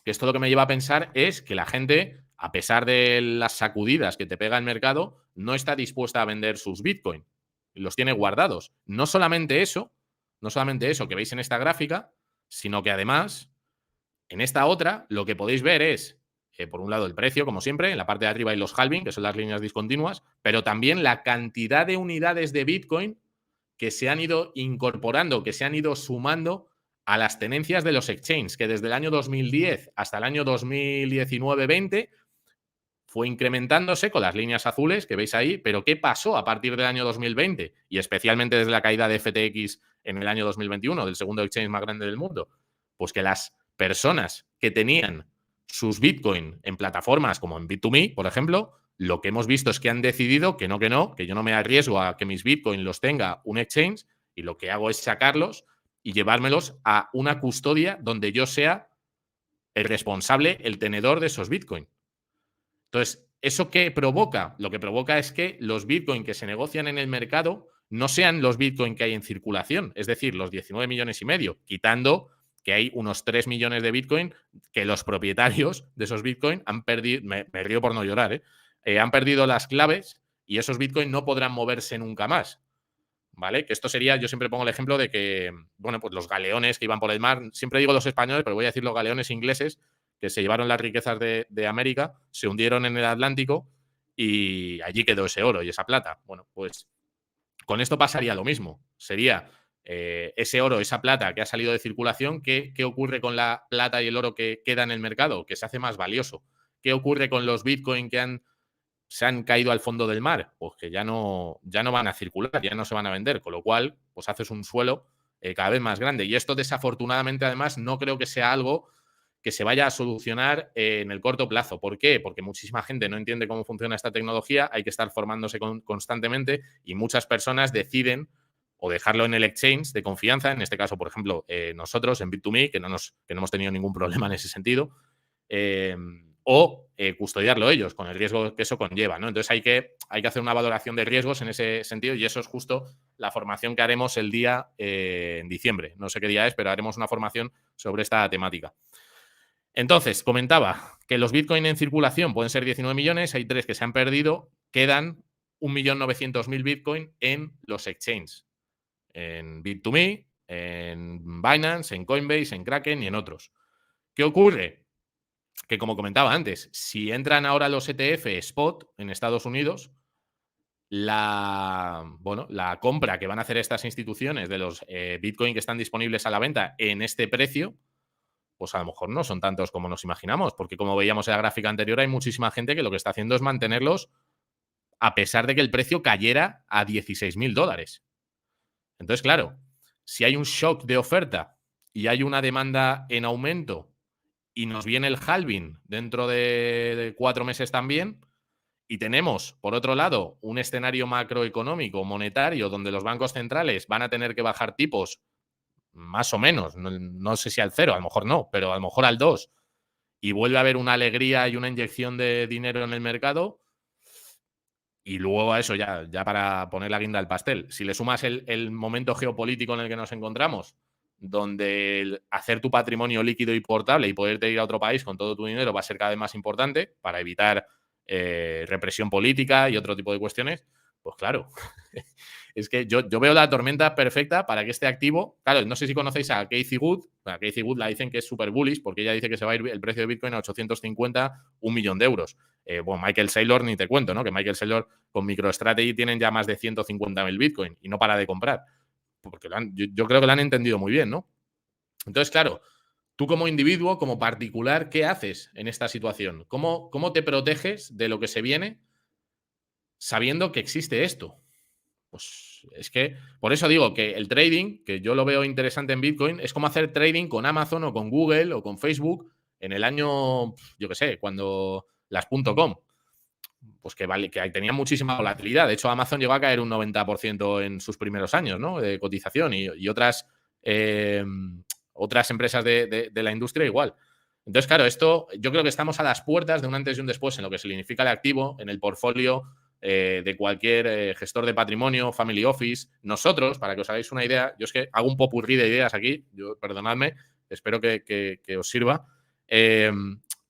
Que esto lo que me lleva a pensar es que la gente, a pesar de las sacudidas que te pega el mercado, no está dispuesta a vender sus Bitcoin. Los tiene guardados. No solamente eso que veis en esta gráfica, sino que además, en esta otra, lo que podéis ver es, por un lado, el precio, como siempre, en la parte de arriba hay los halving, que son las líneas discontinuas, pero también la cantidad de unidades de Bitcoin que se han ido incorporando, que se han ido sumando a las tenencias de los exchanges, que desde el año 2010 hasta el año 2019-20 fue incrementándose con las líneas azules que veis ahí, pero ¿qué pasó a partir del año 2020? Y especialmente desde la caída de FTX en el año 2021, del segundo exchange más grande del mundo. Pues que las personas que tenían sus Bitcoin en plataformas como en Bit2Me, por ejemplo, lo que hemos visto es que han decidido que yo no me arriesgo a que mis Bitcoin los tenga un exchange y lo que hago es sacarlos y llevármelos a una custodia donde yo sea el responsable, el tenedor de esos Bitcoin. Entonces, ¿eso qué provoca? Lo que provoca es que los Bitcoin que se negocian en el mercado no sean los Bitcoin que hay en circulación, es decir, los 19 millones y medio, quitando que hay unos 3 millones de Bitcoin que los propietarios de esos Bitcoin han perdido, me río por no llorar, han perdido las claves y esos Bitcoin no podrán moverse nunca más. ¿Vale? Que esto sería, yo siempre pongo el ejemplo de que, bueno, pues los galeones que iban por el mar, siempre digo los españoles, pero voy a decir los galeones ingleses, que se llevaron las riquezas de América, se hundieron en el Atlántico y allí quedó ese oro y esa plata. Bueno, pues Con esto pasaría lo mismo. Sería ese oro, esa plata que ha salido de circulación, ¿qué ocurre con la plata y el oro que queda en el mercado? Que se hace más valioso. ¿Qué ocurre con los Bitcoin que se han caído al fondo del mar? Pues que ya no van a circular, ya no se van a vender, con lo cual pues haces un suelo cada vez más grande. Y esto, desafortunadamente, además, no creo que sea algo que se vaya a solucionar en el corto plazo. ¿Por qué? Porque muchísima gente no entiende cómo funciona esta tecnología, hay que estar formándose constantemente y muchas personas deciden o dejarlo en el exchange de confianza, en este caso, por ejemplo, nosotros en Bit2Me, que no hemos tenido ningún problema en ese sentido, o custodiarlo ellos, con el riesgo que eso conlleva, ¿no? Entonces hay que hacer una valoración de riesgos en ese sentido y eso es justo la formación que haremos el día en diciembre. No sé qué día es, pero haremos una formación sobre esta temática. Entonces, comentaba que los Bitcoin en circulación pueden ser 19 millones, hay 3 que se han perdido, quedan 1.900.000 Bitcoin en los exchanges, en Bit2Me, en Binance, en Coinbase, en Kraken y en otros. ¿Qué ocurre? Que, como comentaba antes, si entran ahora los ETF Spot en Estados Unidos, la compra que van a hacer estas instituciones de los Bitcoin que están disponibles a la venta en este precio, pues a lo mejor no son tantos como nos imaginamos, porque como veíamos en la gráfica anterior, hay muchísima gente que lo que está haciendo es mantenerlos a pesar de que el precio cayera a $16.000. Entonces, claro, si hay un shock de oferta y hay una demanda en aumento y nos viene el halving dentro de 4 meses también, y tenemos, por otro lado, un escenario macroeconómico, monetario, donde los bancos centrales van a tener que bajar tipos más o menos, no sé si al 0, a lo mejor no, pero a lo mejor al 2, y vuelve a haber una alegría y una inyección de dinero en el mercado, y luego a eso ya para poner la guinda al pastel, si le sumas el momento geopolítico en el que nos encontramos, donde hacer tu patrimonio líquido y portable y poderte ir a otro país con todo tu dinero va a ser cada vez más importante para evitar represión política y otro tipo de cuestiones, pues claro, es que yo veo la tormenta perfecta para que este activo, claro, no sé si conocéis a Cathie Wood, a Cathie Wood la dicen que es súper bullish porque ella dice que se va a ir el precio de Bitcoin a 850, 1 millón de euros. Bueno, Michael Saylor ni te cuento, ¿no? Que Michael Saylor con MicroStrategy tienen ya más de 150.000 Bitcoin y no para de comprar. Porque yo creo que lo han entendido muy bien, ¿no? Entonces, claro, tú como individuo, como particular, ¿qué haces en esta situación? ¿Cómo te proteges de lo que se viene sabiendo que existe esto? Pues es que, por eso digo que el trading, que yo lo veo interesante en Bitcoin, es como hacer trading con Amazon o con Google o con Facebook en el año, yo qué sé, cuando las .com. Pues que tenía muchísima volatilidad. De hecho, Amazon llegó a caer un 90% en sus primeros años, ¿no? De cotización y otras empresas de la industria igual. Entonces, claro, esto yo creo que estamos a las puertas de un antes y un después en lo que significa el activo, en el portfolio de cualquier gestor de patrimonio, family office. Nosotros, para que os hagáis una idea, yo es que hago un popurrí de ideas aquí, perdonadme, espero que os sirva.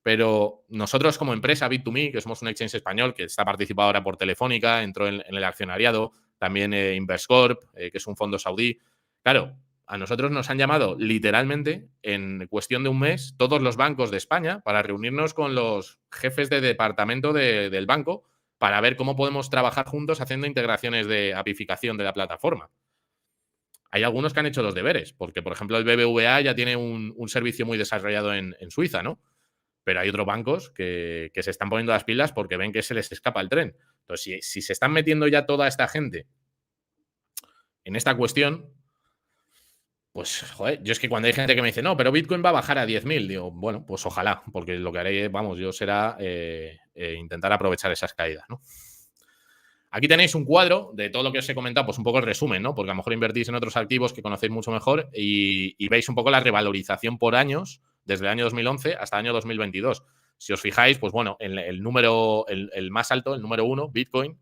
Pero nosotros como empresa, Bit2Me, que somos un exchange español que está participado ahora por Telefónica, entró en el accionariado, también Inverscorp, que es un fondo saudí. Claro, a nosotros nos han llamado literalmente en cuestión de un mes todos los bancos de España para reunirnos con los jefes de departamento del banco para ver cómo podemos trabajar juntos haciendo integraciones de apificación de la plataforma. Hay algunos que han hecho los deberes, porque, por ejemplo, el BBVA ya tiene un servicio muy desarrollado en Suiza, ¿no? Pero hay otros bancos que se están poniendo las pilas porque ven que se les escapa el tren. Entonces, si se están metiendo ya toda esta gente en esta cuestión, pues, joder, yo es que cuando hay gente que me dice, no, pero Bitcoin va a bajar a 10.000, digo, bueno, pues ojalá, porque lo que haré, vamos, yo será intentar aprovechar esas caídas, ¿no? Aquí tenéis un cuadro de todo lo que os he comentado, pues un poco el resumen, ¿no? Porque a lo mejor invertís en otros activos que conocéis mucho mejor y veis un poco la revalorización por años desde el año 2011 hasta el año 2022. Si os fijáis, pues bueno, el número, el más alto, el número 1, Bitcoin,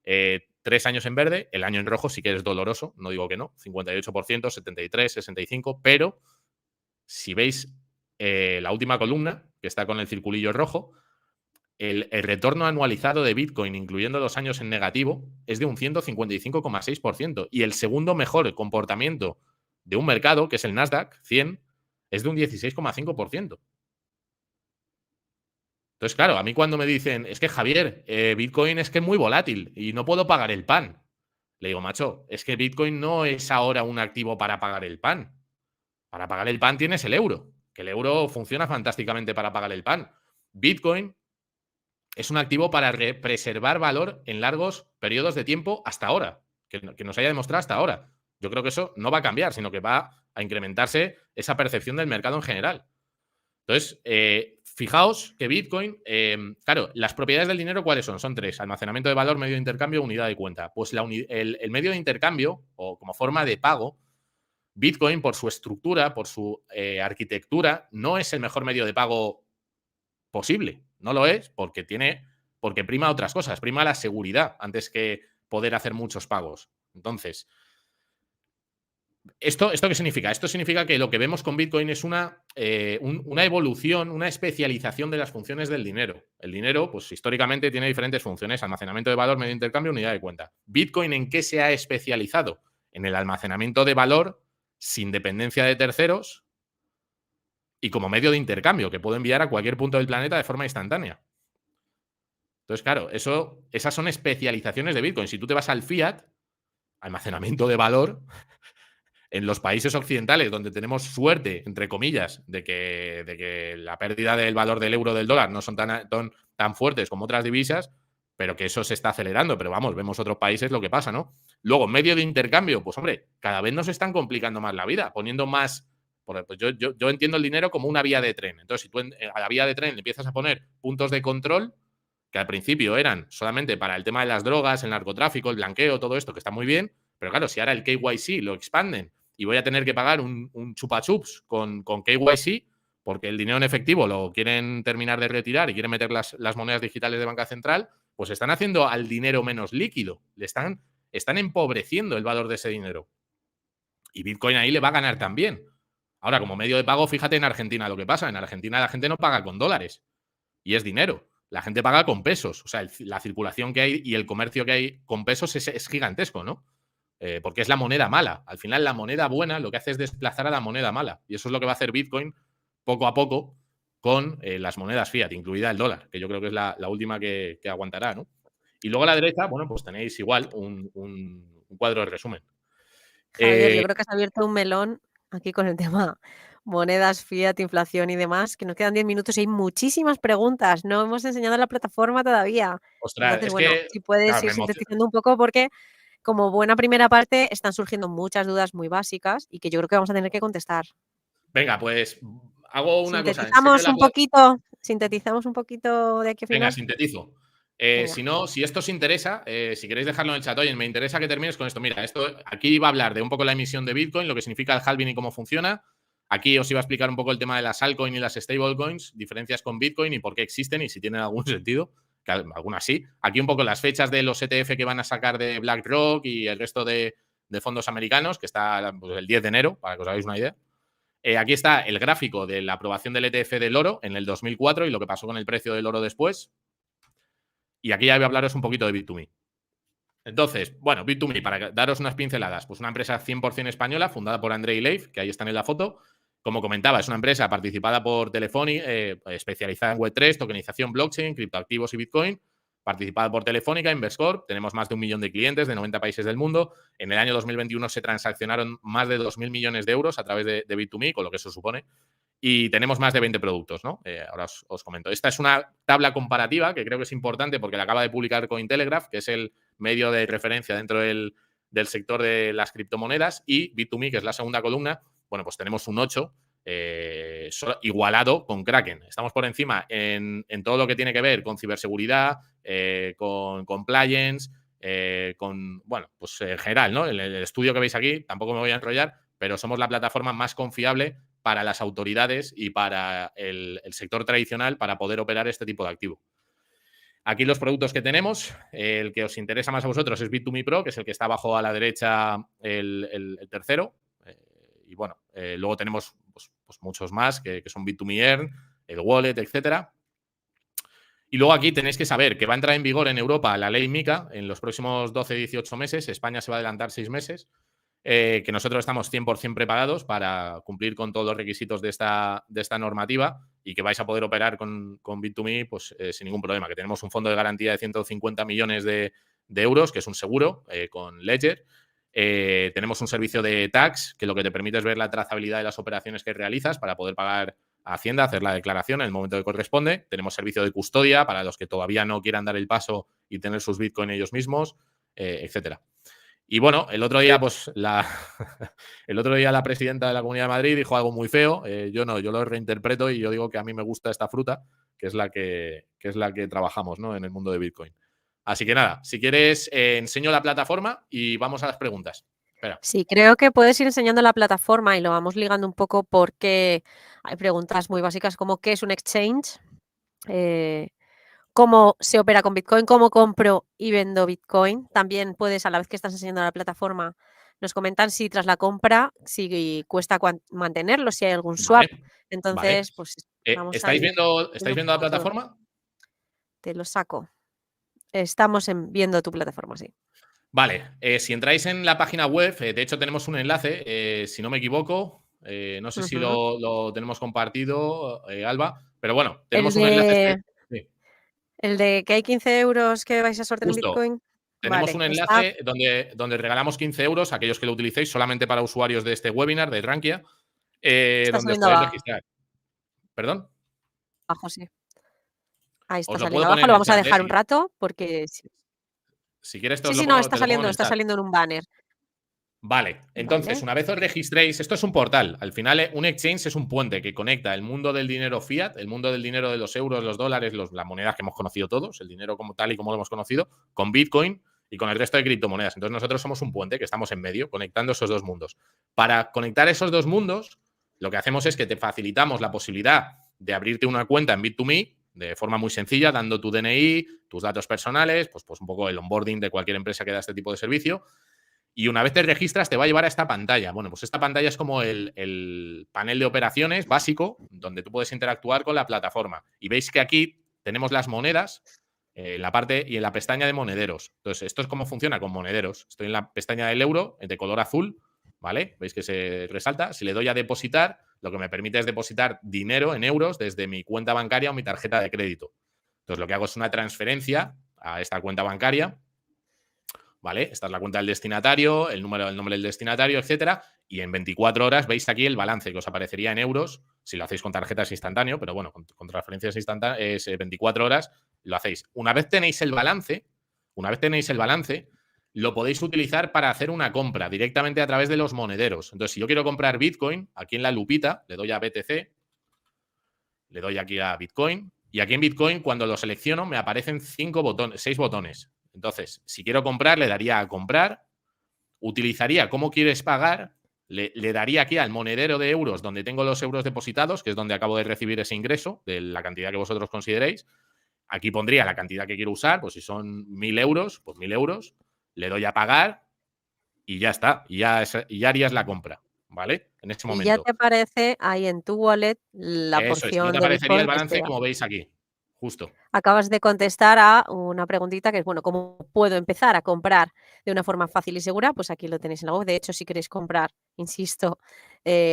3 años en verde, el año en rojo sí que es doloroso, no digo que no, 58%, 73, 65, pero si veis la última columna, que está con el circulillo rojo, el retorno anualizado de Bitcoin, incluyendo 2 años en negativo, es de un 155,6%. Y el segundo mejor comportamiento de un mercado, que es el Nasdaq 100, es de un 16,5%. Entonces, claro, a mí cuando me dicen, es que Javier, Bitcoin es que es muy volátil y no puedo pagar el pan, Le digo, macho, es que Bitcoin no es ahora un activo para pagar el pan. Para pagar el pan tienes el euro, que el euro funciona fantásticamente para pagar el pan. Bitcoin es un activo para preservar valor en largos periodos de tiempo hasta ahora, que nos haya demostrado hasta ahora. Yo creo que eso no va a cambiar, sino que va a incrementarse esa percepción del mercado en general. Entonces, fijaos que Bitcoin, claro, las propiedades del dinero, ¿cuáles son? Son tres: almacenamiento de valor, medio de intercambio, unidad de cuenta. Pues el medio de intercambio, o como forma de pago, Bitcoin, por su estructura, por su arquitectura, no es el mejor medio de pago posible. No lo es porque prima otras cosas, prima la seguridad antes que poder hacer muchos pagos. Entonces, ¿esto qué significa? Esto significa que lo que vemos con Bitcoin es una evolución, una especialización de las funciones del dinero. El dinero, pues históricamente tiene diferentes funciones: almacenamiento de valor, medio de intercambio, unidad de cuenta. ¿Bitcoin en qué se ha especializado? En el almacenamiento de valor sin dependencia de terceros y como medio de intercambio que puedo enviar a cualquier punto del planeta de forma instantánea. Entonces, claro, esas son especializaciones de Bitcoin. Si tú te vas al fiat, almacenamiento de valor, en los países occidentales donde tenemos suerte, entre comillas, de que la pérdida del valor del euro, del dólar, no son tan fuertes como otras divisas, pero que eso se está acelerando. Pero vamos, vemos otros países lo que pasa, ¿no? Luego, medio de intercambio, pues hombre, cada vez nos están complicando más la vida, poniendo más. Pues yo entiendo el dinero como una vía de tren. Entonces, si tú a la vía de tren le empiezas a poner puntos de control, que al principio eran solamente para el tema de las drogas, el narcotráfico, el blanqueo, todo esto, que está muy bien, pero claro, si ahora el KYC lo expanden y voy a tener que pagar un chupa chups con KYC, porque el dinero en efectivo lo quieren terminar de retirar y quieren meter las monedas digitales de banca central, pues están haciendo al dinero menos líquido. Están empobreciendo el valor de ese dinero. Y Bitcoin ahí le va a ganar también. Ahora, como medio de pago, fíjate en Argentina lo que pasa. En Argentina la gente no paga con dólares y es dinero. La gente paga con pesos. O sea, la circulación que hay y el comercio que hay con pesos es gigantesco, ¿no? Porque es la moneda mala. Al final, la moneda buena lo que hace es desplazar a la moneda mala. Y eso es lo que va a hacer Bitcoin poco a poco con las monedas fiat, incluida el dólar, que yo creo que es la última que aguantará, ¿no? Y luego a la derecha, bueno, pues tenéis igual un cuadro de resumen. Javier, yo creo que has abierto un melón aquí con el tema monedas, fiat, inflación y demás, que nos quedan 10 minutos y hay muchísimas preguntas. No hemos enseñado la plataforma todavía. Ostras, Entonces, es bueno, que, si puedes claro, ir sintetizando un poco, porque como buena primera parte están surgiendo muchas dudas muy básicas y que yo creo que vamos a tener que contestar. Venga, pues hago una cosa. Sintetizamos un poquito de aquí a Venga, final. sintetizo. Venga. Si esto os interesa, si queréis dejarlo en el chat, oye, me interesa que termines con esto. Mira, aquí iba a hablar de un poco la emisión de Bitcoin, lo que significa el halving y cómo funciona. Aquí os iba a explicar un poco el tema de las altcoins y las stablecoins, diferencias con Bitcoin y por qué existen y si tienen algún sentido, que algunas sí. Aquí un poco las fechas de los ETF que van a sacar de BlackRock y el resto de fondos americanos, que está pues, el 10 de enero, para que os hagáis una idea. Aquí está el gráfico de la aprobación del ETF del oro en el 2004 y lo que pasó con el precio del oro después. Y aquí ya voy a hablaros un poquito de Bit2Me. Entonces, bueno, Bit2Me, para daros unas pinceladas, pues una empresa 100% española, fundada por Andrei Leif, que ahí están en la foto. Como comentaba, es una empresa participada por Telefónica, especializada en Web3, tokenización, blockchain, criptoactivos y Bitcoin, participada por Telefónica, Inverscorp. Tenemos más de 1 millón de clientes de 90 países del mundo. En el año 2021 se transaccionaron más de 2.000 millones de euros a través de Bit2Me, con lo que eso supone. Y tenemos más de 20 productos, ¿no? Ahora os comento. Esta es una tabla comparativa que creo que es importante porque la acaba de publicar Cointelegraph, que es el medio de referencia dentro del sector de las criptomonedas, y Bit2Me, que es la segunda columna. Bueno, pues tenemos un 8 igualado con Kraken. Estamos por encima en todo lo que tiene que ver con ciberseguridad, con compliance, bueno, pues en general, ¿no? El estudio que veis aquí, tampoco me voy a enrollar, pero somos la plataforma más confiable para las autoridades y para el sector tradicional para poder operar este tipo de activo. Aquí los productos que tenemos, el que os interesa más a vosotros es Bit2Me Pro, que es el que está abajo a la derecha, el tercero. Y bueno, luego tenemos pues muchos más que son Bit2Me Earn, el Wallet, etcétera. Y luego aquí tenéis que saber que va a entrar en vigor en Europa la ley MiCA en los próximos 12-18 meses. España se va a adelantar 6 meses. Que nosotros estamos 100% preparados para cumplir con todos los requisitos de esta normativa y que vais a poder operar con Bit2Me pues, sin ningún problema, que tenemos un fondo de garantía de 150 millones de de euros, que es un seguro con Ledger. Tenemos un servicio de tax, que lo que te permite es ver la trazabilidad de las operaciones que realizas para poder pagar a Hacienda, hacer la declaración en el momento que corresponde. Tenemos servicio de custodia para los que todavía no quieran dar el paso y tener sus Bitcoin ellos mismos, etcétera. Y bueno, el otro día, pues, el otro día la presidenta de la Comunidad de Madrid dijo algo muy feo. Yo no, yo lo reinterpreto y yo digo que a mí me gusta esta fruta, que es la que trabajamos, ¿no?, en el mundo de Bitcoin. Así que nada, si quieres, enseño la plataforma y vamos a las preguntas. Espera. Sí, creo que puedes ir enseñando la plataforma y lo vamos ligando un poco porque hay preguntas muy básicas como qué es un exchange, cómo se opera con Bitcoin, cómo compro y vendo Bitcoin. También puedes, a la vez que estás enseñando la plataforma, nos comentan si tras la compra, si cuesta mantenerlo, si hay algún swap. Vale, vale. Entonces, pues vamos a ¿Estáis ir viendo viendo un la poco todo. plataforma? Te lo saco. Estamos viendo tu plataforma, sí. Vale, si entráis en la página web, de hecho tenemos un enlace, si no me equivoco, no sé si Ujú. lo tenemos compartido, Alba, pero bueno, El tenemos un enlace. de Sí, el de que hay 15 euros que vais a sortear en justo. Bitcoin. Tenemos Vale, un está enlace donde regalamos 15 euros a aquellos que lo utilicéis solamente para usuarios de este webinar de Rankia, donde os saliendo podéis registrar. ¿Perdón? abajo, sí. Ahí Os está lo puedo saliendo poner abajo, en lo el vamos a chat, dejar un rato porque sí. si quieres Sí, sí, no, está te lo pongo en el está chat. saliendo en un banner. Vale, entonces, Vale. una vez os registréis, esto es un portal. Al final, un exchange es un puente que conecta el mundo del dinero fiat, el mundo del dinero de los euros, los dólares, las monedas que hemos conocido todos, el dinero como tal y como lo hemos conocido, con Bitcoin y con el resto de criptomonedas. Entonces, nosotros somos un puente que estamos en medio, conectando esos dos mundos. Para conectar esos dos mundos, lo que hacemos es que te facilitamos la posibilidad de abrirte una cuenta en Bit2Me de forma muy sencilla, dando tu DNI, tus datos personales, pues un poco el onboarding de cualquier empresa que da este tipo de servicio. Y una vez te registras, te va a llevar a esta pantalla. Bueno, pues esta pantalla es como el panel de operaciones básico, donde tú puedes interactuar con la plataforma. Y veis que aquí tenemos las monedas en la parte y en la pestaña de monederos. Entonces, esto es cómo funciona con monederos. Estoy en la pestaña del euro, de color azul, ¿vale? Veis que se resalta. Si le doy a depositar, lo que me permite es depositar dinero en euros desde mi cuenta bancaria o mi tarjeta de crédito. Entonces, lo que hago es una transferencia a esta cuenta bancaria. ¿Vale? Esta es la cuenta del destinatario, el nombre del destinatario, etcétera. Y en 24 horas veis aquí el balance que os aparecería en euros, si lo hacéis con tarjetas instantáneo, pero bueno, con transferencias instantáneas, 24 horas lo hacéis. Una vez tenéis el balance, lo podéis utilizar para hacer una compra directamente a través de los monederos. Entonces, si yo quiero comprar Bitcoin, aquí en la lupita, le doy a BTC, le doy aquí a Bitcoin, y aquí en Bitcoin, cuando lo selecciono, me aparecen 6 botones. Entonces, si quiero comprar, le daría a comprar, utilizaría cómo quieres pagar, le daría aquí al monedero de euros donde tengo los euros depositados, que es donde acabo de recibir ese ingreso, de la cantidad que vosotros consideréis. Aquí pondría la cantidad que quiero usar, pues si son 1.000 euros, pues 1.000 euros, le doy a pagar y ya está, y ya harías la compra, ¿vale? En este Y ya momento. te aparece ahí en tu wallet la Eso es, no te porción de aparecería el Bitcoin que balance sea. como veis aquí, justo. Acabas de contestar a una preguntita que es, bueno, ¿cómo puedo empezar a comprar de una forma fácil y segura? Pues aquí lo tenéis en la web. De hecho, si queréis comprar, insisto,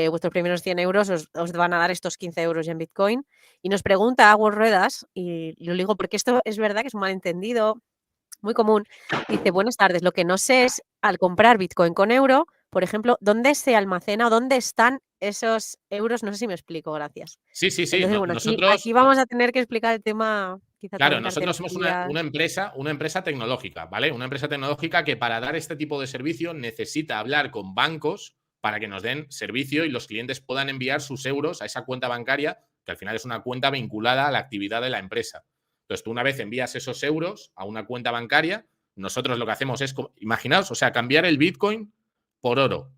vuestros primeros 100 euros, os van a dar estos 15 euros ya en Bitcoin. Y nos pregunta Agua Ruedas, y lo digo porque esto es verdad que es un malentendido muy común. Dice, buenas tardes, lo que no sé es, al comprar Bitcoin con euro, por ejemplo, ¿dónde se almacena o dónde están esos euros? No sé si me explico, gracias. Sí, sí, sí. Entonces, bueno, aquí Nosotros, vamos a tener que explicar el tema, quizá claro, también nosotros somos una cartelerías. empresa tecnológica, ¿vale? Una empresa tecnológica que para dar este tipo de servicio necesita hablar con bancos para que nos den servicio y los clientes puedan enviar sus euros a esa cuenta bancaria, que al final es una cuenta vinculada a la actividad de la empresa. Entonces, tú una vez envías esos euros a una cuenta bancaria, nosotros lo que hacemos es, imaginaos, o sea, cambiar el Bitcoin por oro.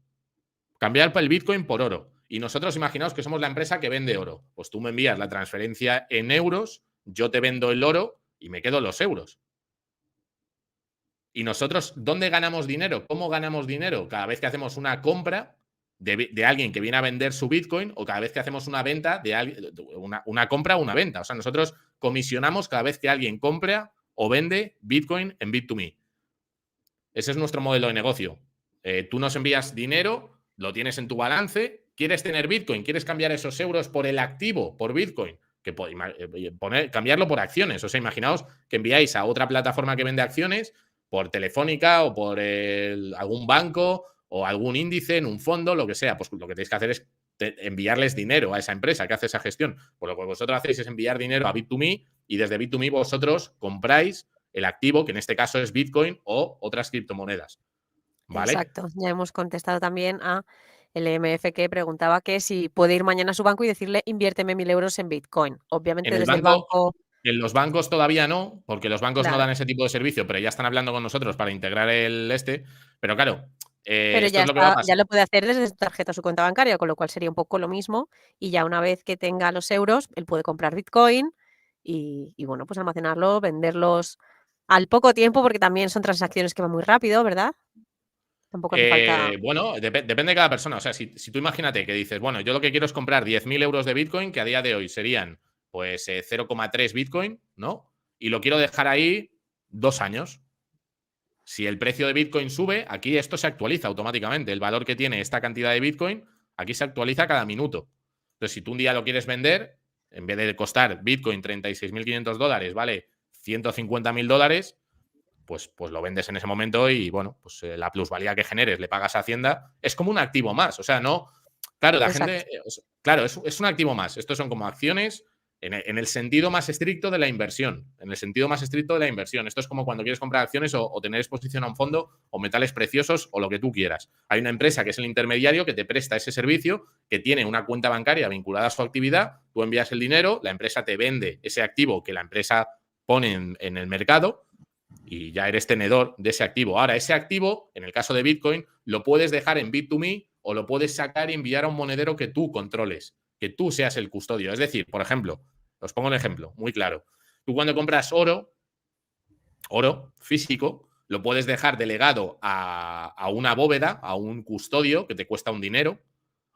Cambiar el Bitcoin por oro. Y nosotros imaginaos que somos la empresa que vende oro. Pues tú me envías la transferencia en euros, yo te vendo el oro y me quedo los euros. Y nosotros, ¿dónde ganamos dinero? ¿Cómo ganamos dinero? Cada vez que hacemos una compra de alguien que viene a vender su Bitcoin o cada vez que hacemos una venta de una compra o una venta. O sea, nosotros comisionamos cada vez que alguien compra o vende Bitcoin en Bit2Me. Ese es nuestro modelo de negocio. Tú nos envías dinero, lo tienes en tu balance, quieres tener Bitcoin, quieres cambiar esos euros por el activo, por Bitcoin, cambiarlo por acciones. O sea, imaginaos que enviáis a otra plataforma que vende acciones, por Telefónica o por algún banco o algún índice en un fondo, lo que sea. Pues lo que tenéis que hacer es enviarles dinero a esa empresa que hace esa gestión. Pues lo que vosotros hacéis es enviar dinero a Bit2Me y desde Bit2Me vosotros compráis el activo, que en este caso es Bitcoin o otras criptomonedas. ¿Vale? Exacto. Ya hemos contestado también a el MF que preguntaba que si puede ir mañana a su banco y decirle inviérteme 1.000 euros en Bitcoin. Obviamente En el desde el banco, banco, en los bancos todavía no, porque los bancos no claro, dan ese tipo de servicio, pero ya están hablando con nosotros para integrar el este. Pero claro, pero esto ya es lo que va a está, pasar. ya lo puede hacer desde su tarjeta o su cuenta bancaria, con lo cual sería un poco lo mismo. Y ya una vez que tenga los euros, él puede comprar Bitcoin y bueno, pues almacenarlo, venderlos al poco tiempo, porque también son transacciones que van muy rápido, ¿verdad? Tampoco hace falta. Bueno, depende de cada persona. O sea, si tú imagínate que dices, bueno, yo lo que quiero es comprar 10.000 euros de Bitcoin, que a día de hoy serían pues 0,3 Bitcoin, ¿no? Y lo quiero dejar ahí 2 años. Si el precio de Bitcoin sube, aquí esto se actualiza automáticamente. El valor que tiene esta cantidad de Bitcoin, aquí se actualiza cada minuto. Entonces, si tú un día lo quieres vender, en vez de costar Bitcoin 36.500 dólares, vale 150.000 dólares, pues lo vendes en ese momento y, bueno, pues la plusvalía que generes le pagas a Hacienda. Es como un activo más. O sea, no. Claro, la Exacto. gente. Claro, es un activo más. Estos son como acciones en el sentido más estricto de la inversión. En el sentido más estricto de la inversión. Esto es como cuando quieres comprar acciones o tener exposición a un fondo o metales preciosos o lo que tú quieras. Hay una empresa que es el intermediario que te presta ese servicio, que tiene una cuenta bancaria vinculada a su actividad. Tú envías el dinero, la empresa te vende ese activo que la empresa pone en el mercado y ya eres tenedor de ese activo. Ahora, ese activo, en el caso de Bitcoin, lo puedes dejar en Bit2Me o lo puedes sacar y enviar a un monedero que tú controles, que tú seas el custodio. Es decir, por ejemplo, os pongo un ejemplo muy claro. Tú cuando compras oro físico, lo puedes dejar delegado a una bóveda, a un custodio que te cuesta un dinero,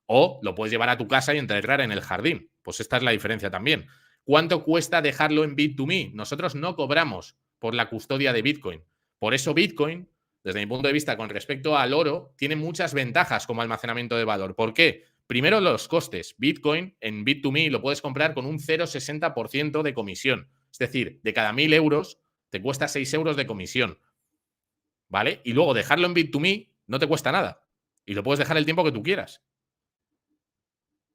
o lo puedes llevar a tu casa y enterrar en el jardín. Pues esta es la diferencia también. ¿Cuánto cuesta dejarlo en Bit2Me? Nosotros no cobramos por la custodia de Bitcoin. Por eso Bitcoin, desde mi punto de vista, con respecto al oro, tiene muchas ventajas como almacenamiento de valor. ¿Por qué? Primero, los costes. Bitcoin en Bit2Me lo puedes comprar con un 0,60% de comisión. Es decir, de cada 1.000 euros te cuesta 6 euros de comisión. ¿Vale? Y luego dejarlo en Bit2Me no te cuesta nada. Y lo puedes dejar el tiempo que tú quieras.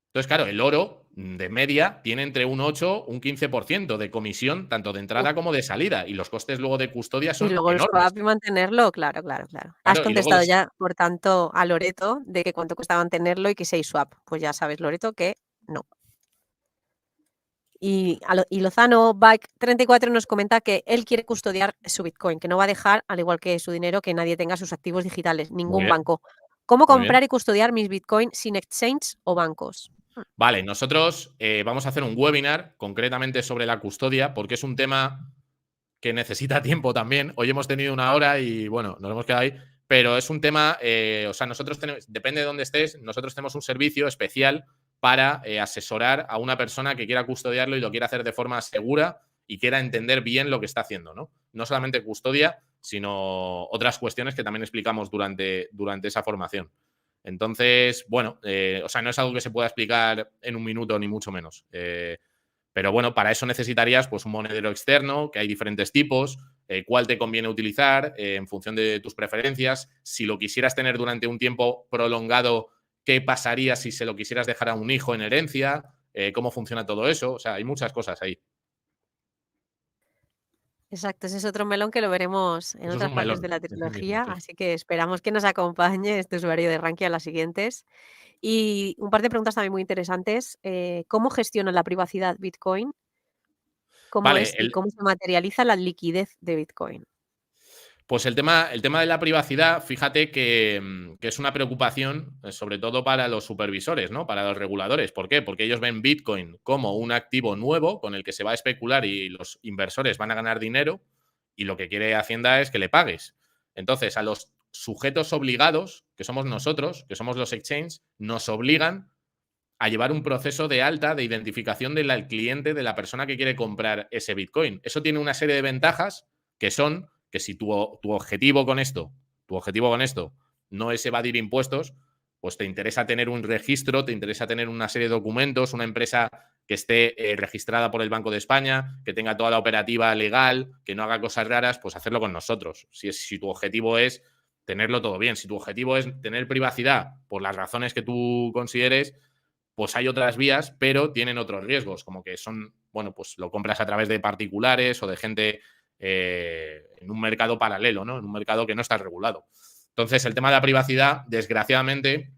Entonces, claro, el oro de media tiene entre un 8 un 15% de comisión, tanto de Uf. entrada como de salida, y los costes luego de custodia Y son luego el enormes. swap y mantenerlo, claro, claro, claro. Has Claro, y luego contestado ya, por tanto, a Loreto de que cuánto cuesta mantenerlo y que si hay swap. Pues ya sabes, Loreto, que no. Y Lozano Bike 34 nos comenta que él quiere custodiar su Bitcoin, que no va a dejar, al igual que su dinero, que nadie tenga sus activos digitales, muy ningún bien, banco. ¿Cómo muy bien. comprar y custodiar mis Bitcoin sin exchange o bancos? Vale, nosotros vamos a hacer un webinar concretamente sobre la custodia, porque es un tema que necesita tiempo también. Hoy hemos tenido una hora y bueno, nos hemos quedado ahí, pero es un tema, o sea, nosotros tenemos, depende de dónde estés, nosotros tenemos un servicio especial para asesorar a una persona que quiera custodiarlo y lo quiera hacer de forma segura y quiera entender bien lo que está haciendo, ¿no? No solamente custodia, sino otras cuestiones que también explicamos durante esa formación. Entonces, bueno, o sea, no es algo que se pueda explicar en un minuto, ni mucho menos. Pero bueno, para eso necesitarías pues, un monedero externo, que hay diferentes tipos, cuál te conviene utilizar en función de tus preferencias. Si lo quisieras tener durante un tiempo prolongado, ¿qué pasaría si se lo quisieras dejar a un hijo en herencia? ¿Cómo funciona todo eso? O sea, hay muchas cosas ahí. Exacto, ese es otro melón que lo veremos en Eso es otras un partes de melón, la ese mismo, trilogía, sí. así que esperamos que nos acompañe este usuario de Rankia a las siguientes. Y un par de preguntas también muy interesantes. ¿Cómo gestiona la privacidad Bitcoin? ¿Cómo Vale, es y cómo se materializa la liquidez de Bitcoin? pues el tema de la privacidad, fíjate que es una preocupación, sobre todo para los supervisores, ¿no? Para los reguladores. ¿Por qué? Porque ellos ven Bitcoin como un activo nuevo con el que se va a especular y los inversores van a ganar dinero y lo que quiere Hacienda es que le pagues. Entonces, a los sujetos obligados, que somos nosotros, que somos los exchanges, nos obligan a llevar un proceso de alta de identificación del cliente, de la persona que quiere comprar ese Bitcoin. Eso tiene una serie de ventajas que son que si tu objetivo con esto no es evadir impuestos, pues te interesa tener un registro, te interesa tener una serie de documentos, una empresa que esté registrada por el Banco de España, que tenga toda la operativa legal, que no haga cosas raras, pues hacerlo con nosotros. Si tu objetivo es tenerlo todo bien, si tu objetivo es tener privacidad por las razones que tú consideres, pues hay otras vías, pero tienen otros riesgos, como que son, bueno, pues lo compras a través de particulares o de gente en un mercado paralelo, ¿no? En un mercado que no está regulado. Entonces, el tema de la privacidad, desgraciadamente,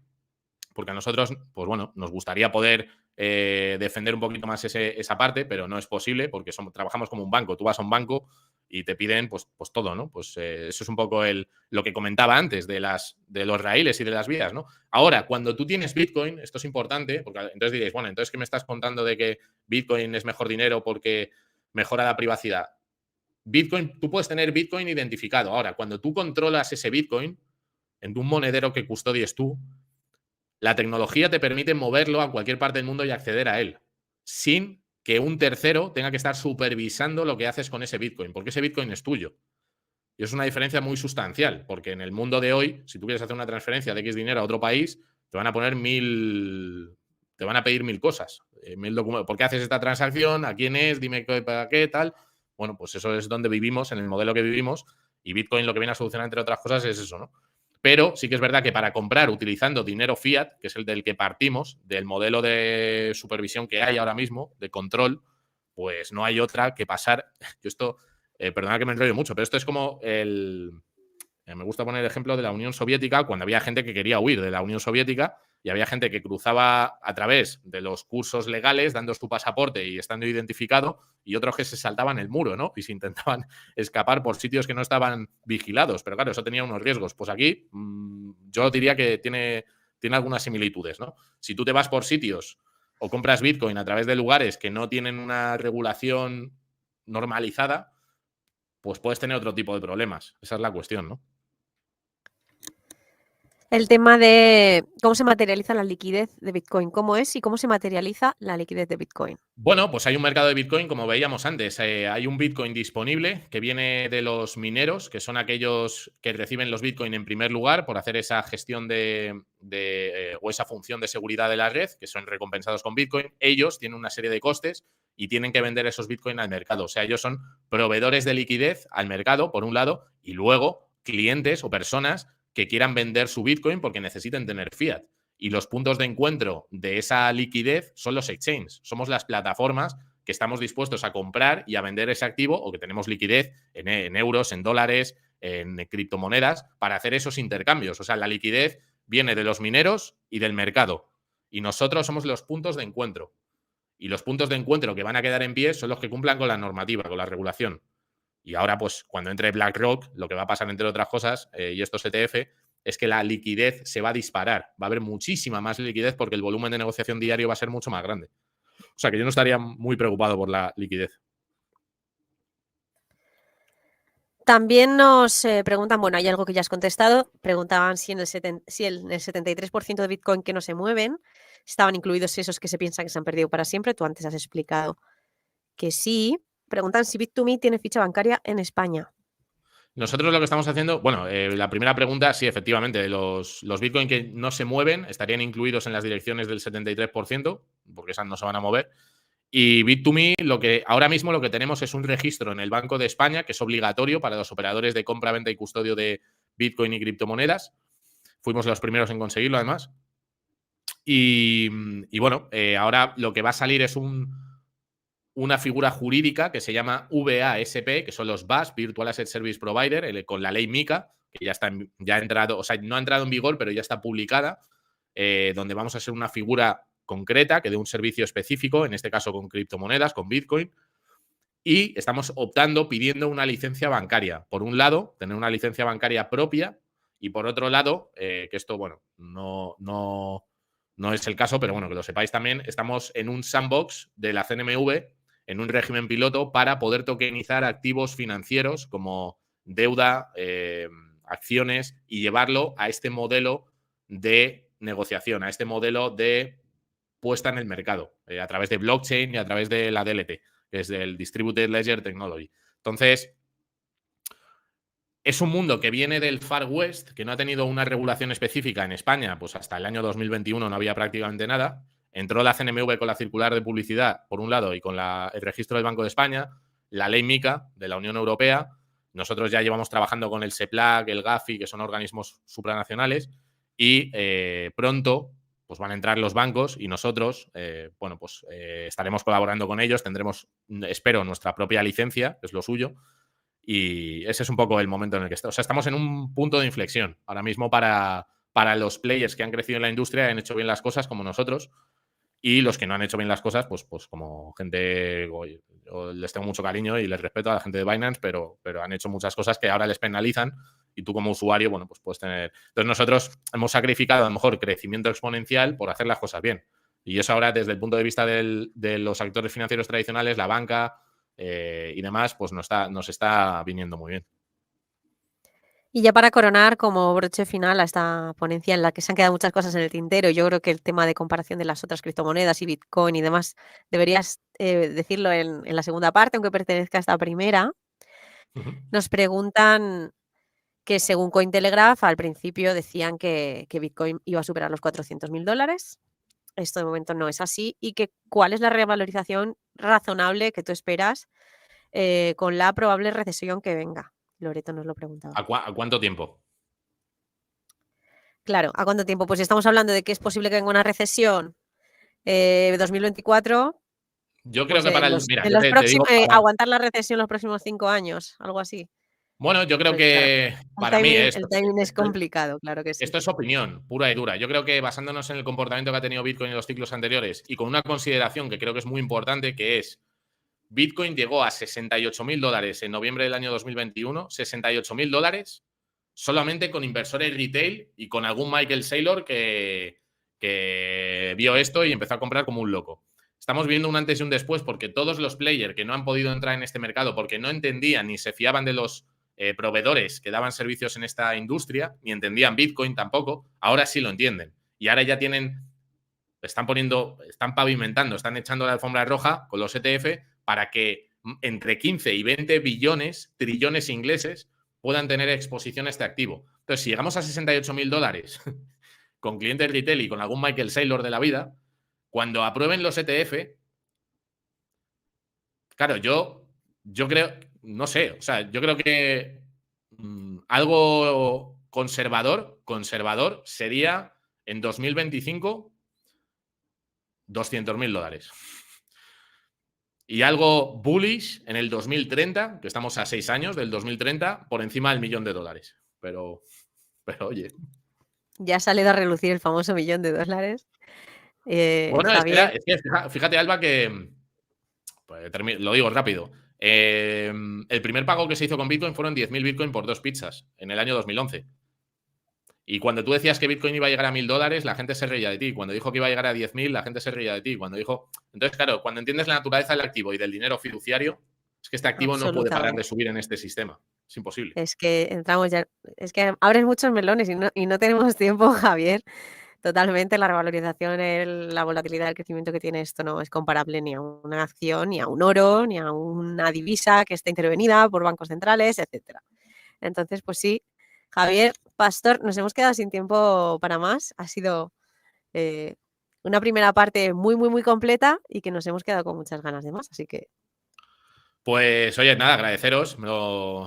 porque a nosotros, pues bueno, nos gustaría poder defender un poquito más esa parte, pero no es posible porque trabajamos como un banco. Tú vas a un banco y te piden pues todo, ¿no? Pues eso es un poco lo que comentaba antes de los raíles y de las vías, ¿no? Ahora, cuando tú tienes Bitcoin, esto es importante, porque entonces diréis, bueno, entonces ¿qué me estás contando de que Bitcoin es mejor dinero porque mejora la privacidad? Bitcoin, tú puedes tener Bitcoin identificado. Ahora, cuando tú controlas ese Bitcoin en un monedero que custodies tú, la tecnología te permite moverlo a cualquier parte del mundo y acceder a él, sin que un tercero tenga que estar supervisando lo que haces con ese Bitcoin, porque ese Bitcoin es tuyo. Y es una diferencia muy sustancial, porque en el mundo de hoy, si tú quieres hacer una transferencia de X dinero a otro país, te van a poner te van a pedir mil cosas, mil documentos. ¿Por qué haces esta transacción? ¿A quién es? Dime para qué, tal. Bueno, pues eso es donde vivimos, en el modelo que vivimos, y Bitcoin lo que viene a solucionar, entre otras cosas, es eso, ¿no? Pero sí que es verdad que para comprar utilizando dinero fiat, que es el del que partimos, del modelo de supervisión que hay ahora mismo, de control, pues no hay otra que pasar. Yo esto, perdona que me enrollo mucho, pero esto es como me gusta poner el ejemplo de la Unión Soviética, cuando había gente que quería huir de la Unión Soviética y había gente que cruzaba a través de los cursos legales, dando su pasaporte y estando identificado, y otros que se saltaban el muro, ¿no? Y se intentaban escapar por sitios que no estaban vigilados. Pero claro, eso tenía unos riesgos. Pues aquí yo diría que tiene algunas similitudes, ¿no? Si tú te vas por sitios o compras Bitcoin a través de lugares que no tienen una regulación normalizada, pues puedes tener otro tipo de problemas. Esa es la cuestión, ¿no? El tema de cómo se materializa la liquidez de Bitcoin, cómo es y cómo se materializa la liquidez de Bitcoin. Bueno, pues hay un mercado de Bitcoin, como veíamos antes. Hay un Bitcoin disponible que viene de los mineros, que son aquellos que reciben los Bitcoin en primer lugar por hacer esa gestión o esa función de seguridad de la red, que son recompensados con Bitcoin. Ellos tienen una serie de costes y tienen que vender esos Bitcoin al mercado. O sea, ellos son proveedores de liquidez al mercado, por un lado, y luego clientes o personas que quieran vender su Bitcoin porque necesiten tener fiat. Y los puntos de encuentro de esa liquidez son los exchanges. Somos las plataformas que estamos dispuestos a comprar y a vender ese activo o que tenemos liquidez en euros, en dólares, en criptomonedas para hacer esos intercambios. O sea, la liquidez viene de los mineros y del mercado. Y nosotros somos los puntos de encuentro. Y los puntos de encuentro que van a quedar en pie son los que cumplan con la normativa, con la regulación. Y ahora, pues, cuando entre BlackRock, lo que va a pasar, entre otras cosas, y estos ETF, es que la liquidez se va a disparar. Va a haber muchísima más liquidez porque el volumen de negociación diario va a ser mucho más grande. O sea, que yo no estaría muy preocupado por la liquidez. También nos preguntan, bueno, hay algo que ya has contestado, preguntaban si en el 73% de Bitcoin que no se mueven estaban incluidos esos que se piensan que se han perdido para siempre. Tú antes has explicado que sí. Preguntan si Bit2Me tiene ficha bancaria en España. Nosotros lo que estamos haciendo, bueno, la primera pregunta, sí, efectivamente, los Bitcoin que no se mueven estarían incluidos en las direcciones del 73%, porque esas no se van a mover. Y Bit2Me, ahora mismo lo que tenemos es un registro en el Banco de España que es obligatorio para los operadores de compra, venta y custodio de Bitcoin y criptomonedas. Fuimos los primeros en conseguirlo, además. Y bueno, ahora lo que va a salir es una figura jurídica que se llama VASP, que son los VAS, Virtual Asset Service Provider, con la ley MiCA, que ya ha entrado, o sea, no ha entrado en vigor, pero ya está publicada, donde vamos a ser una figura concreta que dé un servicio específico, en este caso con criptomonedas, con Bitcoin, y estamos pidiendo una licencia bancaria. Por un lado, tener una licencia bancaria propia, y por otro lado, que esto, bueno, no es el caso, pero bueno, que lo sepáis también, estamos en un sandbox de la CNMV, en un régimen piloto, para poder tokenizar activos financieros como deuda, acciones, y llevarlo a este modelo de negociación, a este modelo de puesta en el mercado, a través de blockchain y a través de la DLT, que es del Distributed Ledger Technology. Entonces, es un mundo que viene del Far West, que no ha tenido una regulación específica en España, pues hasta el año 2021 no había prácticamente nada. Entró la CNMV con la circular de publicidad, por un lado, y con el registro del Banco de España, la ley MiCA de la Unión Europea. Nosotros ya llevamos trabajando con el SEPLAC, el GAFI, que son organismos supranacionales, y pronto pues van a entrar los bancos y nosotros, estaremos colaborando con ellos, tendremos, espero, nuestra propia licencia, que es lo suyo, y ese es un poco el momento en el que estamos. O sea, estamos en un punto de inflexión ahora mismo para los players que han crecido en la industria y han hecho bien las cosas como nosotros, y los que no han hecho bien las cosas, pues como gente, yo les tengo mucho cariño y les respeto a la gente de Binance, pero han hecho muchas cosas que ahora les penalizan y tú como usuario, bueno, pues puedes tener... Entonces nosotros hemos sacrificado a lo mejor crecimiento exponencial por hacer las cosas bien. Y eso ahora desde el punto de vista de los actores financieros tradicionales, la banca y demás, pues nos está viniendo muy bien. Y ya para coronar como broche final a esta ponencia en la que se han quedado muchas cosas en el tintero, yo creo que el tema de comparación de las otras criptomonedas y Bitcoin y demás, deberías decirlo en la segunda parte, aunque pertenezca a esta primera. Nos preguntan que según Cointelegraph al principio decían que Bitcoin iba a superar los $400.000. Esto de momento no es así. Y que cuál es la revalorización razonable que tú esperas con la probable recesión que venga. Loreto nos lo preguntaba. ¿A cuánto tiempo? Claro, ¿a cuánto tiempo? Pues si estamos hablando de que es posible que venga una recesión 2024, yo creo pues que para el... Mira, yo te digo... aguantar la recesión los próximos 5 años, algo así. Bueno, yo creo Pues claro, que para mí el timing es complicado, claro que sí. esto es opinión pura y dura. Yo creo que basándonos en el comportamiento que ha tenido Bitcoin en los ciclos anteriores y con una consideración que creo que es muy importante, que es Bitcoin llegó a $68.000 en noviembre del año 2021, $68.000 solamente con inversores retail y con algún Michael Saylor que vio esto y empezó a comprar como un loco. Estamos viendo un antes y un después porque todos los players que no han podido entrar en este mercado porque no entendían ni se fiaban de los proveedores que daban servicios en esta industria, ni entendían Bitcoin tampoco, ahora sí lo entienden. Y ahora ya están pavimentando, están echando la alfombra roja con los ETF para que entre 15 y 20 billones, trillones ingleses, puedan tener exposición a este activo. Entonces, si llegamos a $68.000 con clientes retail y con algún Michael Saylor de la vida, cuando aprueben los ETF, claro, yo creo, no sé, o sea, yo creo que algo conservador sería en 2025 $200.000. Y algo bullish en el 2030, que estamos a 6 años del 2030, por encima del $1.000.000. Pero oye. Ya ha salido a relucir el famoso $1.000.000. Bueno, Javier. es que fíjate, Alba, que pues, lo digo rápido. El primer pago que se hizo con Bitcoin fueron 10.000 Bitcoin por 2 pizzas en el año 2011. Y cuando tú decías que Bitcoin iba a llegar a $1.000, la gente se reía de ti. Cuando dijo que iba a llegar a 10.000, la gente se reía de ti. Entonces, claro, cuando entiendes la naturaleza del activo y del dinero fiduciario, es que este activo no puede parar de subir en este sistema. Es imposible. Es que entramos ya, es que abres muchos melones y no tenemos tiempo, Javier. Totalmente, la revalorización, la volatilidad, el crecimiento que tiene esto no es comparable ni a una acción, ni a un oro, ni a una divisa que esté intervenida por bancos centrales, etcétera. Entonces, pues sí, Javier Pastor, nos hemos quedado sin tiempo para más. Ha sido una primera parte muy, muy, muy completa y que nos hemos quedado con muchas ganas de más, así que... Pues oye, nada, agradeceros.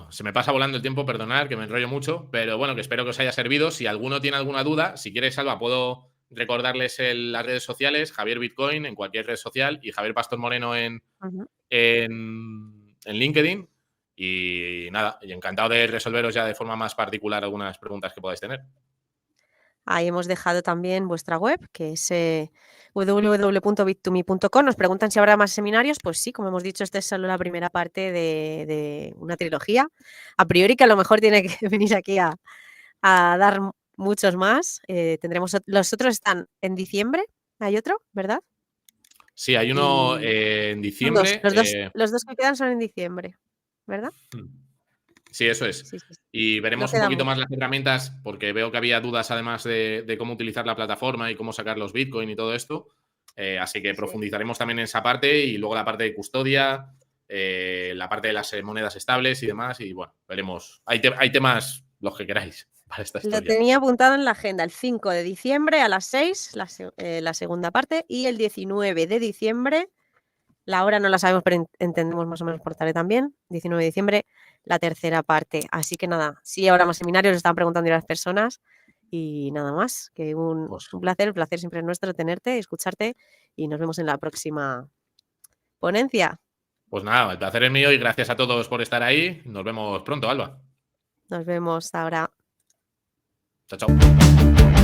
Se me pasa volando el tiempo, perdonad que me enrollo mucho, pero bueno, que espero que os haya servido. Si alguno tiene alguna duda, si quieres, Salva, puedo recordarles las redes sociales, Javier Bitcoin en cualquier red social y Javier Pastor Moreno en LinkedIn. Y nada, y encantado de resolveros ya de forma más particular algunas preguntas que podáis tener. Ahí hemos dejado también vuestra web, que es www.bit2me.com. Nos preguntan si habrá más seminarios. Pues sí, como hemos dicho, esta es solo la primera parte de una trilogía. A priori que a lo mejor tiene que venir aquí a dar muchos más. Los otros están en diciembre. Hay otro, ¿verdad? Sí, hay uno en diciembre. Los dos que quedan son en diciembre, ¿verdad? Sí, eso es. Sí. Y veremos un poquito más las herramientas, porque veo que había dudas además de cómo utilizar la plataforma y cómo sacar los Bitcoin y todo esto. Así que profundizaremos también en esa parte y luego la parte de custodia la parte de las monedas estables y demás. Y bueno, veremos. Hay temas, los que queráis, para esta Lo historia. tenía apuntado en la agenda el 5 de diciembre a las 6, la segunda parte, y el 19 de diciembre, la hora no la sabemos, pero entendemos más o menos por tarde también, 19 de diciembre, la tercera parte. Así que nada, sí habrá más seminarios, están preguntando a las personas y nada más, que un placer, el placer siempre es nuestro tenerte, escucharte y nos vemos en la próxima ponencia. Pues nada, el placer es mío y gracias a todos por estar ahí. Nos vemos pronto, Alba. Nos vemos ahora. Chao, chao.